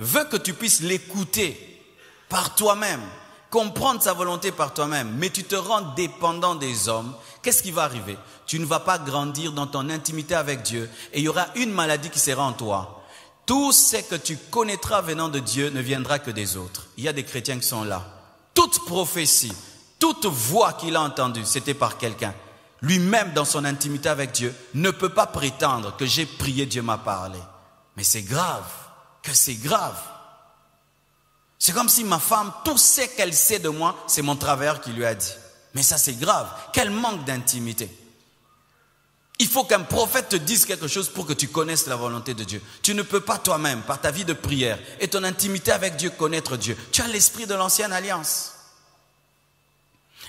veut que tu puisses l'écouter par toi-même, comprendre sa volonté par toi-même, mais tu te rends dépendant des hommes, qu'est-ce qui va arriver? Tu ne vas pas grandir dans ton intimité avec Dieu et il y aura une maladie qui sera en toi. Tout ce que tu connaîtras venant de Dieu ne viendra que des autres. Il y a des chrétiens qui sont là. Toute prophétie, toute voix qu'il a entendue, c'était par quelqu'un. Lui-même, dans son intimité avec Dieu, ne peut pas prétendre que j'ai prié, Dieu m'a parlé. Mais c'est grave. Que c'est grave. C'est comme si ma femme, tout ce qu'elle sait de moi, c'est mon travailleur qui lui a dit. Mais ça c'est grave. Quel manque d'intimité. Il faut qu'un prophète te dise quelque chose pour que tu connaisses la volonté de Dieu. Tu ne peux pas toi-même, par ta vie de prière et ton intimité avec Dieu, connaître Dieu. Tu as l'esprit de l'ancienne alliance.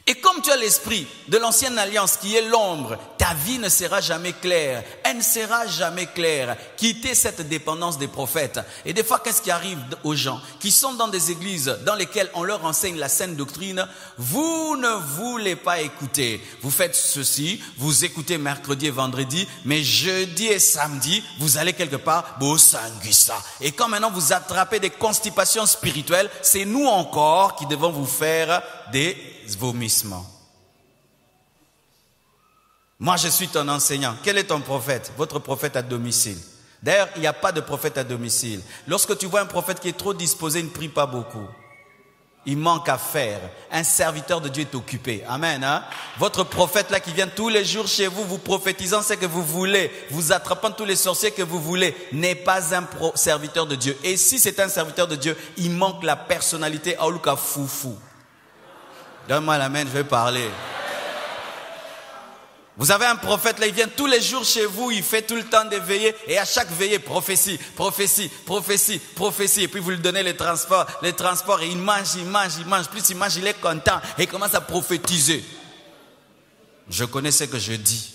Et comme tu as l'esprit de l'ancienne alliance qui est l'ombre, ta vie ne sera jamais claire. Elle ne sera jamais claire. Quittez cette dépendance des prophètes. Et des fois, qu'est-ce qui arrive aux gens qui sont dans des églises dans lesquelles on leur enseigne la saine doctrine? Vous ne voulez pas écouter. Vous faites ceci, vous écoutez mercredi et vendredi, mais jeudi et samedi, vous allez quelque part, Bosanguissa. Et quand maintenant vous attrapez des constipations spirituelles, c'est nous encore qui devons vous faire des vomissements. Moi, je suis ton enseignant. Quel est ton prophète? Votre prophète à domicile. D'ailleurs, il n'y a pas de prophète à domicile. Lorsque tu vois un prophète qui est trop disposé, il ne prie pas beaucoup. Il manque à faire. Un serviteur de Dieu est occupé. Amen. Hein? Votre prophète là qui vient tous les jours chez vous, vous prophétisant ce que vous voulez, vous attrapant tous les sorciers que vous voulez, n'est pas un serviteur de Dieu. Et si c'est un serviteur de Dieu, il manque la personnalité Aoluka foufou. Donne-moi la main, je vais parler. Vous avez un prophète là, il vient tous les jours chez vous, il fait tout le temps des veillées et à chaque veillée, prophétie, prophétie, prophétie, prophétie. Et puis vous lui donnez les transports et il mange. Plus il mange, il est content et il commence à prophétiser. Je connais ce que je dis.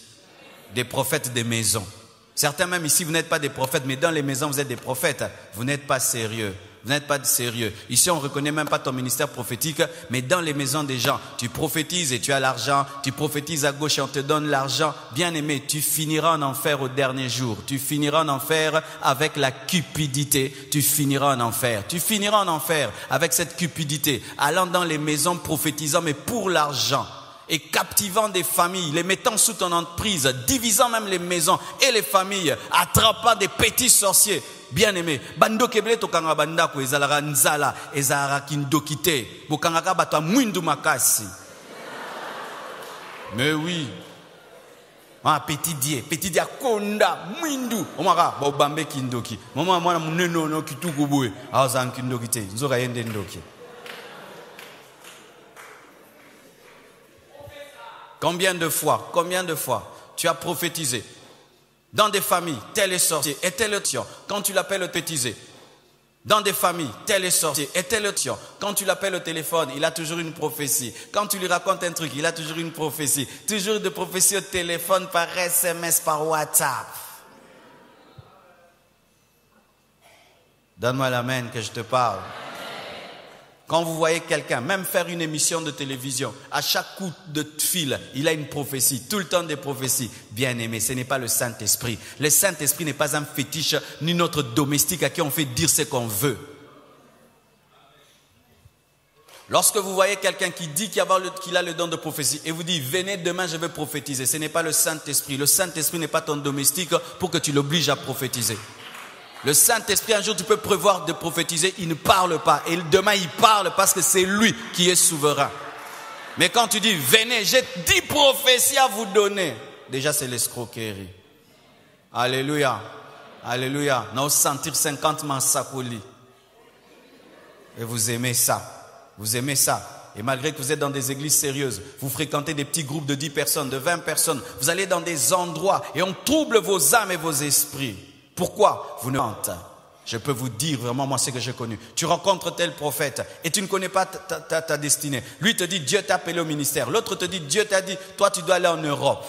Des prophètes des maisons. Certains même ici, vous n'êtes pas des prophètes, mais dans les maisons, vous êtes des prophètes. Vous n'êtes pas sérieux. Vous n'êtes pas sérieux. Ici, on ne reconnaît même pas ton ministère prophétique, mais dans les maisons des gens, tu prophétises et tu as l'argent. Tu prophétises à gauche et on te donne l'argent. Bien-aimé, tu finiras en enfer au dernier jour. Tu finiras en enfer avec la cupidité. Tu finiras en enfer. Tu finiras en enfer avec cette cupidité, allant dans les maisons prophétisant, mais pour l'argent. Et captivant des familles, les mettant sous ton emprise, divisant même les maisons et les familles, attrapant des petits sorciers. Bien-aimé, bando keble tokanga banda ko ezalaka nzala, ezalaka kindokite, bokangaka bato mwindu makasi. Mais oui. Ah, petit die konda mwindu. Omaka ba obambe kindoki. Mama mwana muneno no kituku boye. Azan kindokite, nzoka yende ndoki. Combien de fois tu as prophétisé dans des familles, tel est sorcier et tel est sorcier. Quand tu l'appelles prophétiser, dans des familles, tel est sorcier et tel est sorcier. Quand tu l'appelles au téléphone, il a toujours une prophétie. Quand tu lui racontes un truc, il a toujours une prophétie. Toujours de prophéties au téléphone, par SMS, par WhatsApp. Donne-moi l'amen que je te parle. Quand vous voyez quelqu'un, même faire une émission de télévision, à chaque coup de fil, il a une prophétie, tout le temps des prophéties. Bien aimé, ce n'est pas le Saint-Esprit. Le Saint-Esprit n'est pas un fétiche, ni notre domestique à qui on fait dire ce qu'on veut. Lorsque vous voyez quelqu'un qui dit qu'il a le don de prophétie et vous dit, venez demain, je vais prophétiser, ce n'est pas le Saint-Esprit. Le Saint-Esprit n'est pas ton domestique pour que tu l'obliges à prophétiser. Le Saint-Esprit, un jour, tu peux prévoir de prophétiser, il ne parle pas. Et demain, il parle parce que c'est lui qui est souverain. Mais quand tu dis, venez, j'ai 10 prophéties à vous donner. Déjà, c'est l'escroquerie. Alléluia. Alléluia. Nous sentir 50 mansakoli. Et vous aimez ça. Vous aimez ça. Et malgré que vous êtes dans des églises sérieuses, vous fréquentez des petits groupes de 10 personnes, de 20 personnes. Vous allez dans des endroits et on trouble vos âmes et vos esprits. Pourquoi vous ne mentez? Je peux vous dire vraiment moi ce que j'ai connu. Tu rencontres tel prophète et tu ne connais pas ta destinée. Lui te dit Dieu t'a appelé au ministère. L'autre te dit Dieu t'a dit toi tu dois aller en Europe.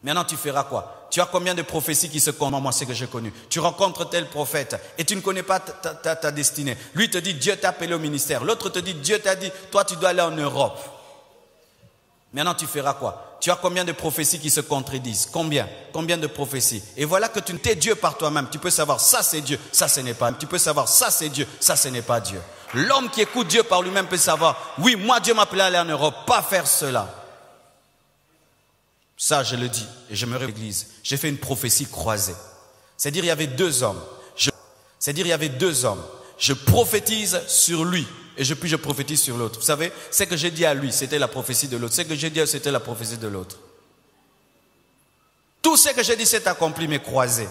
Maintenant tu feras quoi? Tu as combien de prophéties qui se confirment? Moi ce que j'ai connu. Tu rencontres tel prophète et tu ne connais pas ta destinée. Lui te dit Dieu t'a appelé au ministère. L'autre te dit Dieu t'a dit toi tu dois aller en Europe. Maintenant tu feras quoi? Tu as combien de prophéties qui se contredisent? Combien de prophéties? Et voilà que tu es Dieu par toi-même. Tu peux savoir ça c'est Dieu, ça ce n'est pas. Tu peux savoir ça c'est Dieu, ça ce n'est pas Dieu. L'homme qui écoute Dieu par lui-même peut savoir, oui, moi Dieu m'a appelé à aller en Europe, pas faire cela. Ça je le dis et je me réveille à l'église. J'ai fait une prophétie croisée. C'est-à-dire il y avait deux hommes. Je prophétise sur lui. Et puis je prophétise sur l'autre. Vous savez, ce que j'ai dit à lui, c'était la prophétie de l'autre. Ce que j'ai dit, c'était la prophétie de l'autre. Tout ce que j'ai dit s'est accompli, mais croisé.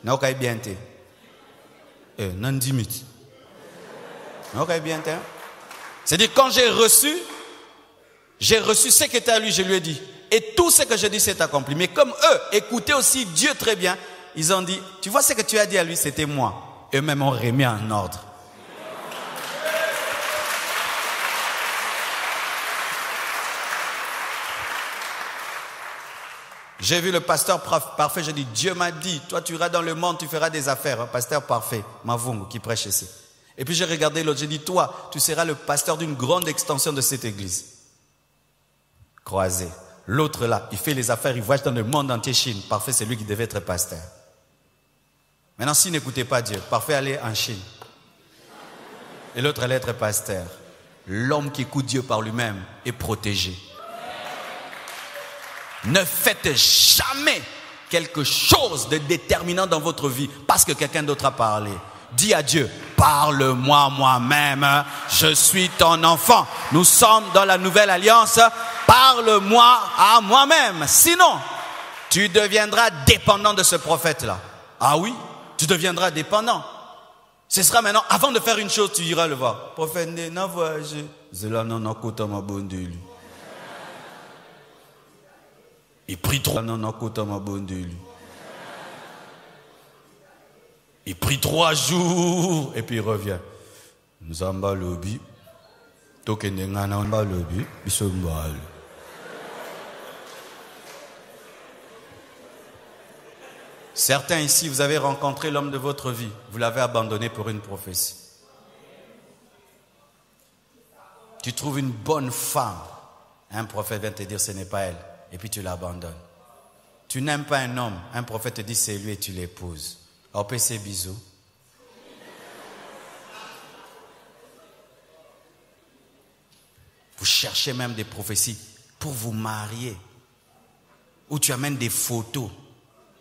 Non, qu'à bien été. Nandimit. Non, qu'à bien été. C'est-à-dire, quand j'ai reçu ce qui était à lui, je lui ai dit. Et tout ce que j'ai dit s'est accompli. Mais comme eux écoutaient aussi Dieu très bien, ils ont dit, tu vois ce que tu as dit à lui, c'était moi. Eux-mêmes ont remis en ordre. J'ai vu le pasteur parfait, j'ai dit, Dieu m'a dit, toi tu iras dans le monde, tu feras des affaires. Un pasteur parfait, Mavungu, qui prêche ici. Et puis j'ai regardé l'autre, j'ai dit, toi, tu seras le pasteur d'une grande extension de cette église. Croisé. L'autre là, il fait les affaires, il voyage dans le monde entier, Chine. Parfait, c'est lui qui devait être pasteur. Maintenant, s'il n'écoutait pas Dieu, parfait allait en Chine. Et l'autre allait être pasteur. L'homme qui écoute Dieu par lui-même est protégé. Ne faites jamais quelque chose de déterminant dans votre vie parce que quelqu'un d'autre a parlé. Dis à Dieu, parle-moi moi-même, je suis ton enfant. Nous sommes dans la nouvelle alliance, parle-moi à moi-même. Sinon, tu deviendras dépendant de ce prophète-là. Ah oui, tu deviendras dépendant. Ce sera maintenant, avant de faire une chose, tu iras le voir. Prophète, n'a voyagé. Zela non akota ma bonne de lui. Il prie 3 Il prie 3 jours et puis il revient. Nzamba lobi. Tokende ngana mba lobi. Bisombal. Certains ici, vous avez rencontré l'homme de votre vie. Vous l'avez abandonné pour une prophétie. Tu trouves une bonne femme. Un prophète vient te dire ce n'est pas elle. Et puis tu l'abandonnes. Tu n'aimes pas un homme. Un prophète te dit c'est lui et tu l'épouses. Alors paie ses bisous. Vous cherchez même des prophéties pour vous marier. Ou tu amènes des photos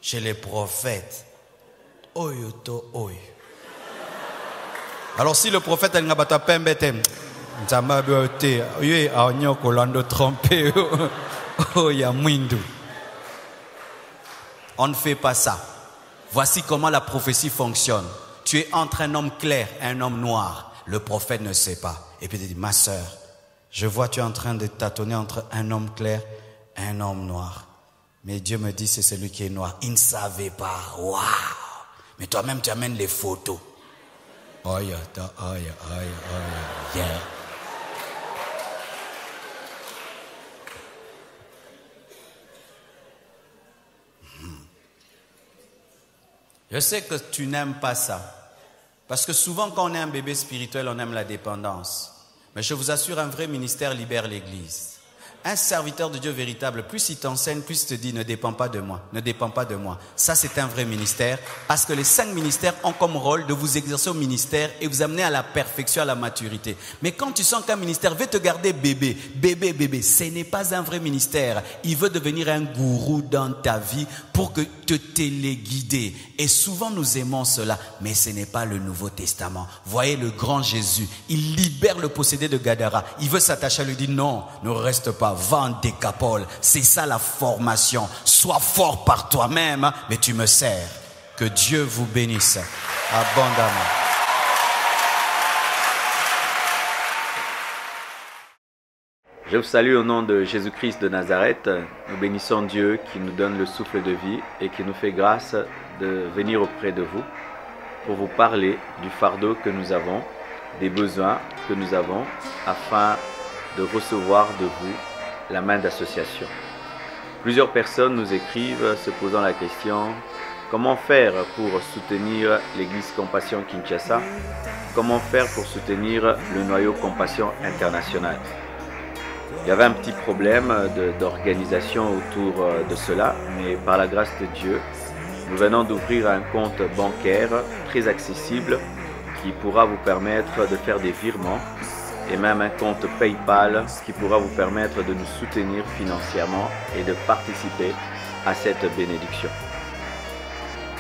chez les prophètes. Oyoto oy. Alors si le prophète n'a pas ta pembete, on ne fait pas ça. Voici comment la prophétie fonctionne. Tu es entre un homme clair et un homme noir. Le prophète ne sait pas. Et puis il dit, ma sœur, je vois tu es en train de tâtonner entre un homme clair et un homme noir. Mais Dieu me dit c'est celui qui est noir. Il ne savait pas. Waouh! Mais toi-même tu amènes les photos. Yeah. Je sais que tu n'aimes pas ça. Parce que souvent quand on est un bébé spirituel, on aime la dépendance. Mais je vous assure, un vrai ministère libère l'Église. Un serviteur de Dieu véritable, plus il t'enseigne, plus il te dit ne dépends pas de moi, ne dépends pas de moi. Ça c'est un vrai ministère parce que les 5 ministères ont comme rôle de vous exercer au ministère et vous amener à la perfection, à la maturité. Mais quand tu sens qu'un ministère veut te garder bébé, ce n'est pas un vrai ministère. Il veut devenir un gourou dans ta vie pour que te téléguider. Et souvent nous aimons cela, mais ce n'est pas le Nouveau Testament. Voyez le grand Jésus, il libère le possédé de Gadara. Il veut s'attacher à lui, dire non, ne reste pas. Va en Décapole, c'est ça la formation. Sois fort par toi-même, mais tu me sers. Que Dieu vous bénisse abondamment. Je vous salue au nom de Jésus-Christ de Nazareth. Nous bénissons Dieu qui nous donne le souffle de vie et qui nous fait grâce de venir auprès de vous pour vous parler du fardeau que nous avons, des besoins que nous avons, afin de recevoir de vous la main d'association. Plusieurs personnes nous écrivent se posant la question comment faire pour soutenir l'église Compassion Kinshasa, comment faire pour soutenir le noyau Compassion International. Il y avait un petit problème d'organisation autour de cela, mais par la grâce de Dieu, nous venons d'ouvrir un compte bancaire très accessible qui pourra vous permettre de faire des virements et même un compte PayPal qui pourra vous permettre de nous soutenir financièrement et de participer à cette bénédiction.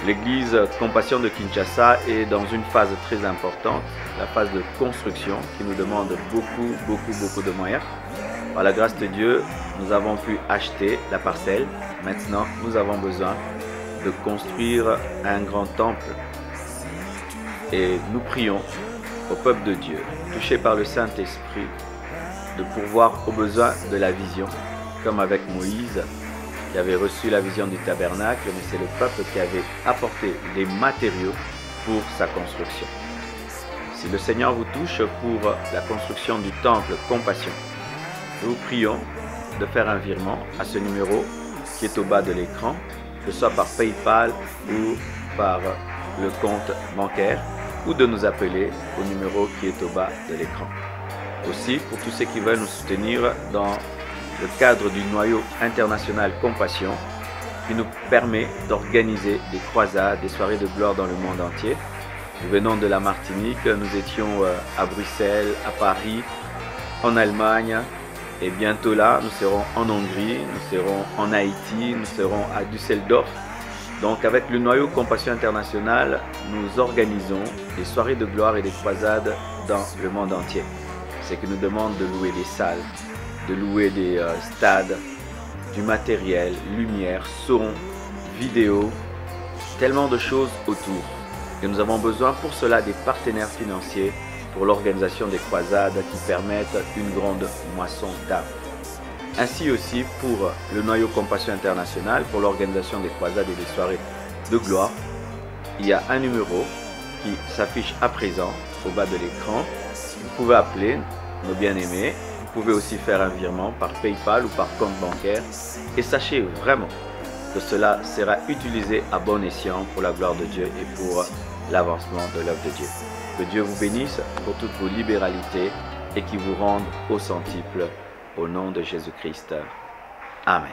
L'église Compassion de Kinshasa est dans une phase très importante, la phase de construction qui nous demande beaucoup de moyens. Par la grâce de Dieu, nous avons pu acheter la parcelle. Maintenant, nous avons besoin de construire un grand temple. Et nous prions au peuple de Dieu, touché par le Saint-Esprit, de pourvoir aux besoins de la vision, comme avec Moïse, qui avait reçu la vision du tabernacle, mais c'est le peuple qui avait apporté les matériaux pour sa construction. Si le Seigneur vous touche pour la construction du temple Compassion, nous vous prions de faire un virement à ce numéro qui est au bas de l'écran, que ce soit par PayPal ou par le compte bancaire, ou de nous appeler au numéro qui est au bas de l'écran. Aussi, pour tous ceux qui veulent nous soutenir dans le cadre du noyau international Compassion, qui nous permet d'organiser des croisades, des soirées de gloire dans le monde entier. Nous venons de la Martinique, nous étions à Bruxelles, à Paris, en Allemagne, et bientôt là, nous serons en Hongrie, nous serons en Haïti, nous serons à Düsseldorf. Donc avec le noyau Compassion International, nous organisons des soirées de gloire et des croisades dans le monde entier. C'est que nous demande de louer des salles, de louer des stades, du matériel, lumière, son, vidéo, tellement de choses autour. Et nous avons besoin pour cela des partenaires financiers pour l'organisation des croisades qui permettent une grande moisson d'âmes. Ainsi aussi pour le noyau Compassion International, pour l'organisation des croisades et des soirées de gloire, il y a un numéro qui s'affiche à présent au bas de l'écran. Vous pouvez appeler nos bien-aimés, vous pouvez aussi faire un virement par PayPal ou par compte bancaire. Et sachez vraiment que cela sera utilisé à bon escient pour la gloire de Dieu et pour l'avancement de l'œuvre de Dieu. Que Dieu vous bénisse pour toutes vos libéralités et qu'il vous rende au centuple au nom de Jésus-Christ. Amen.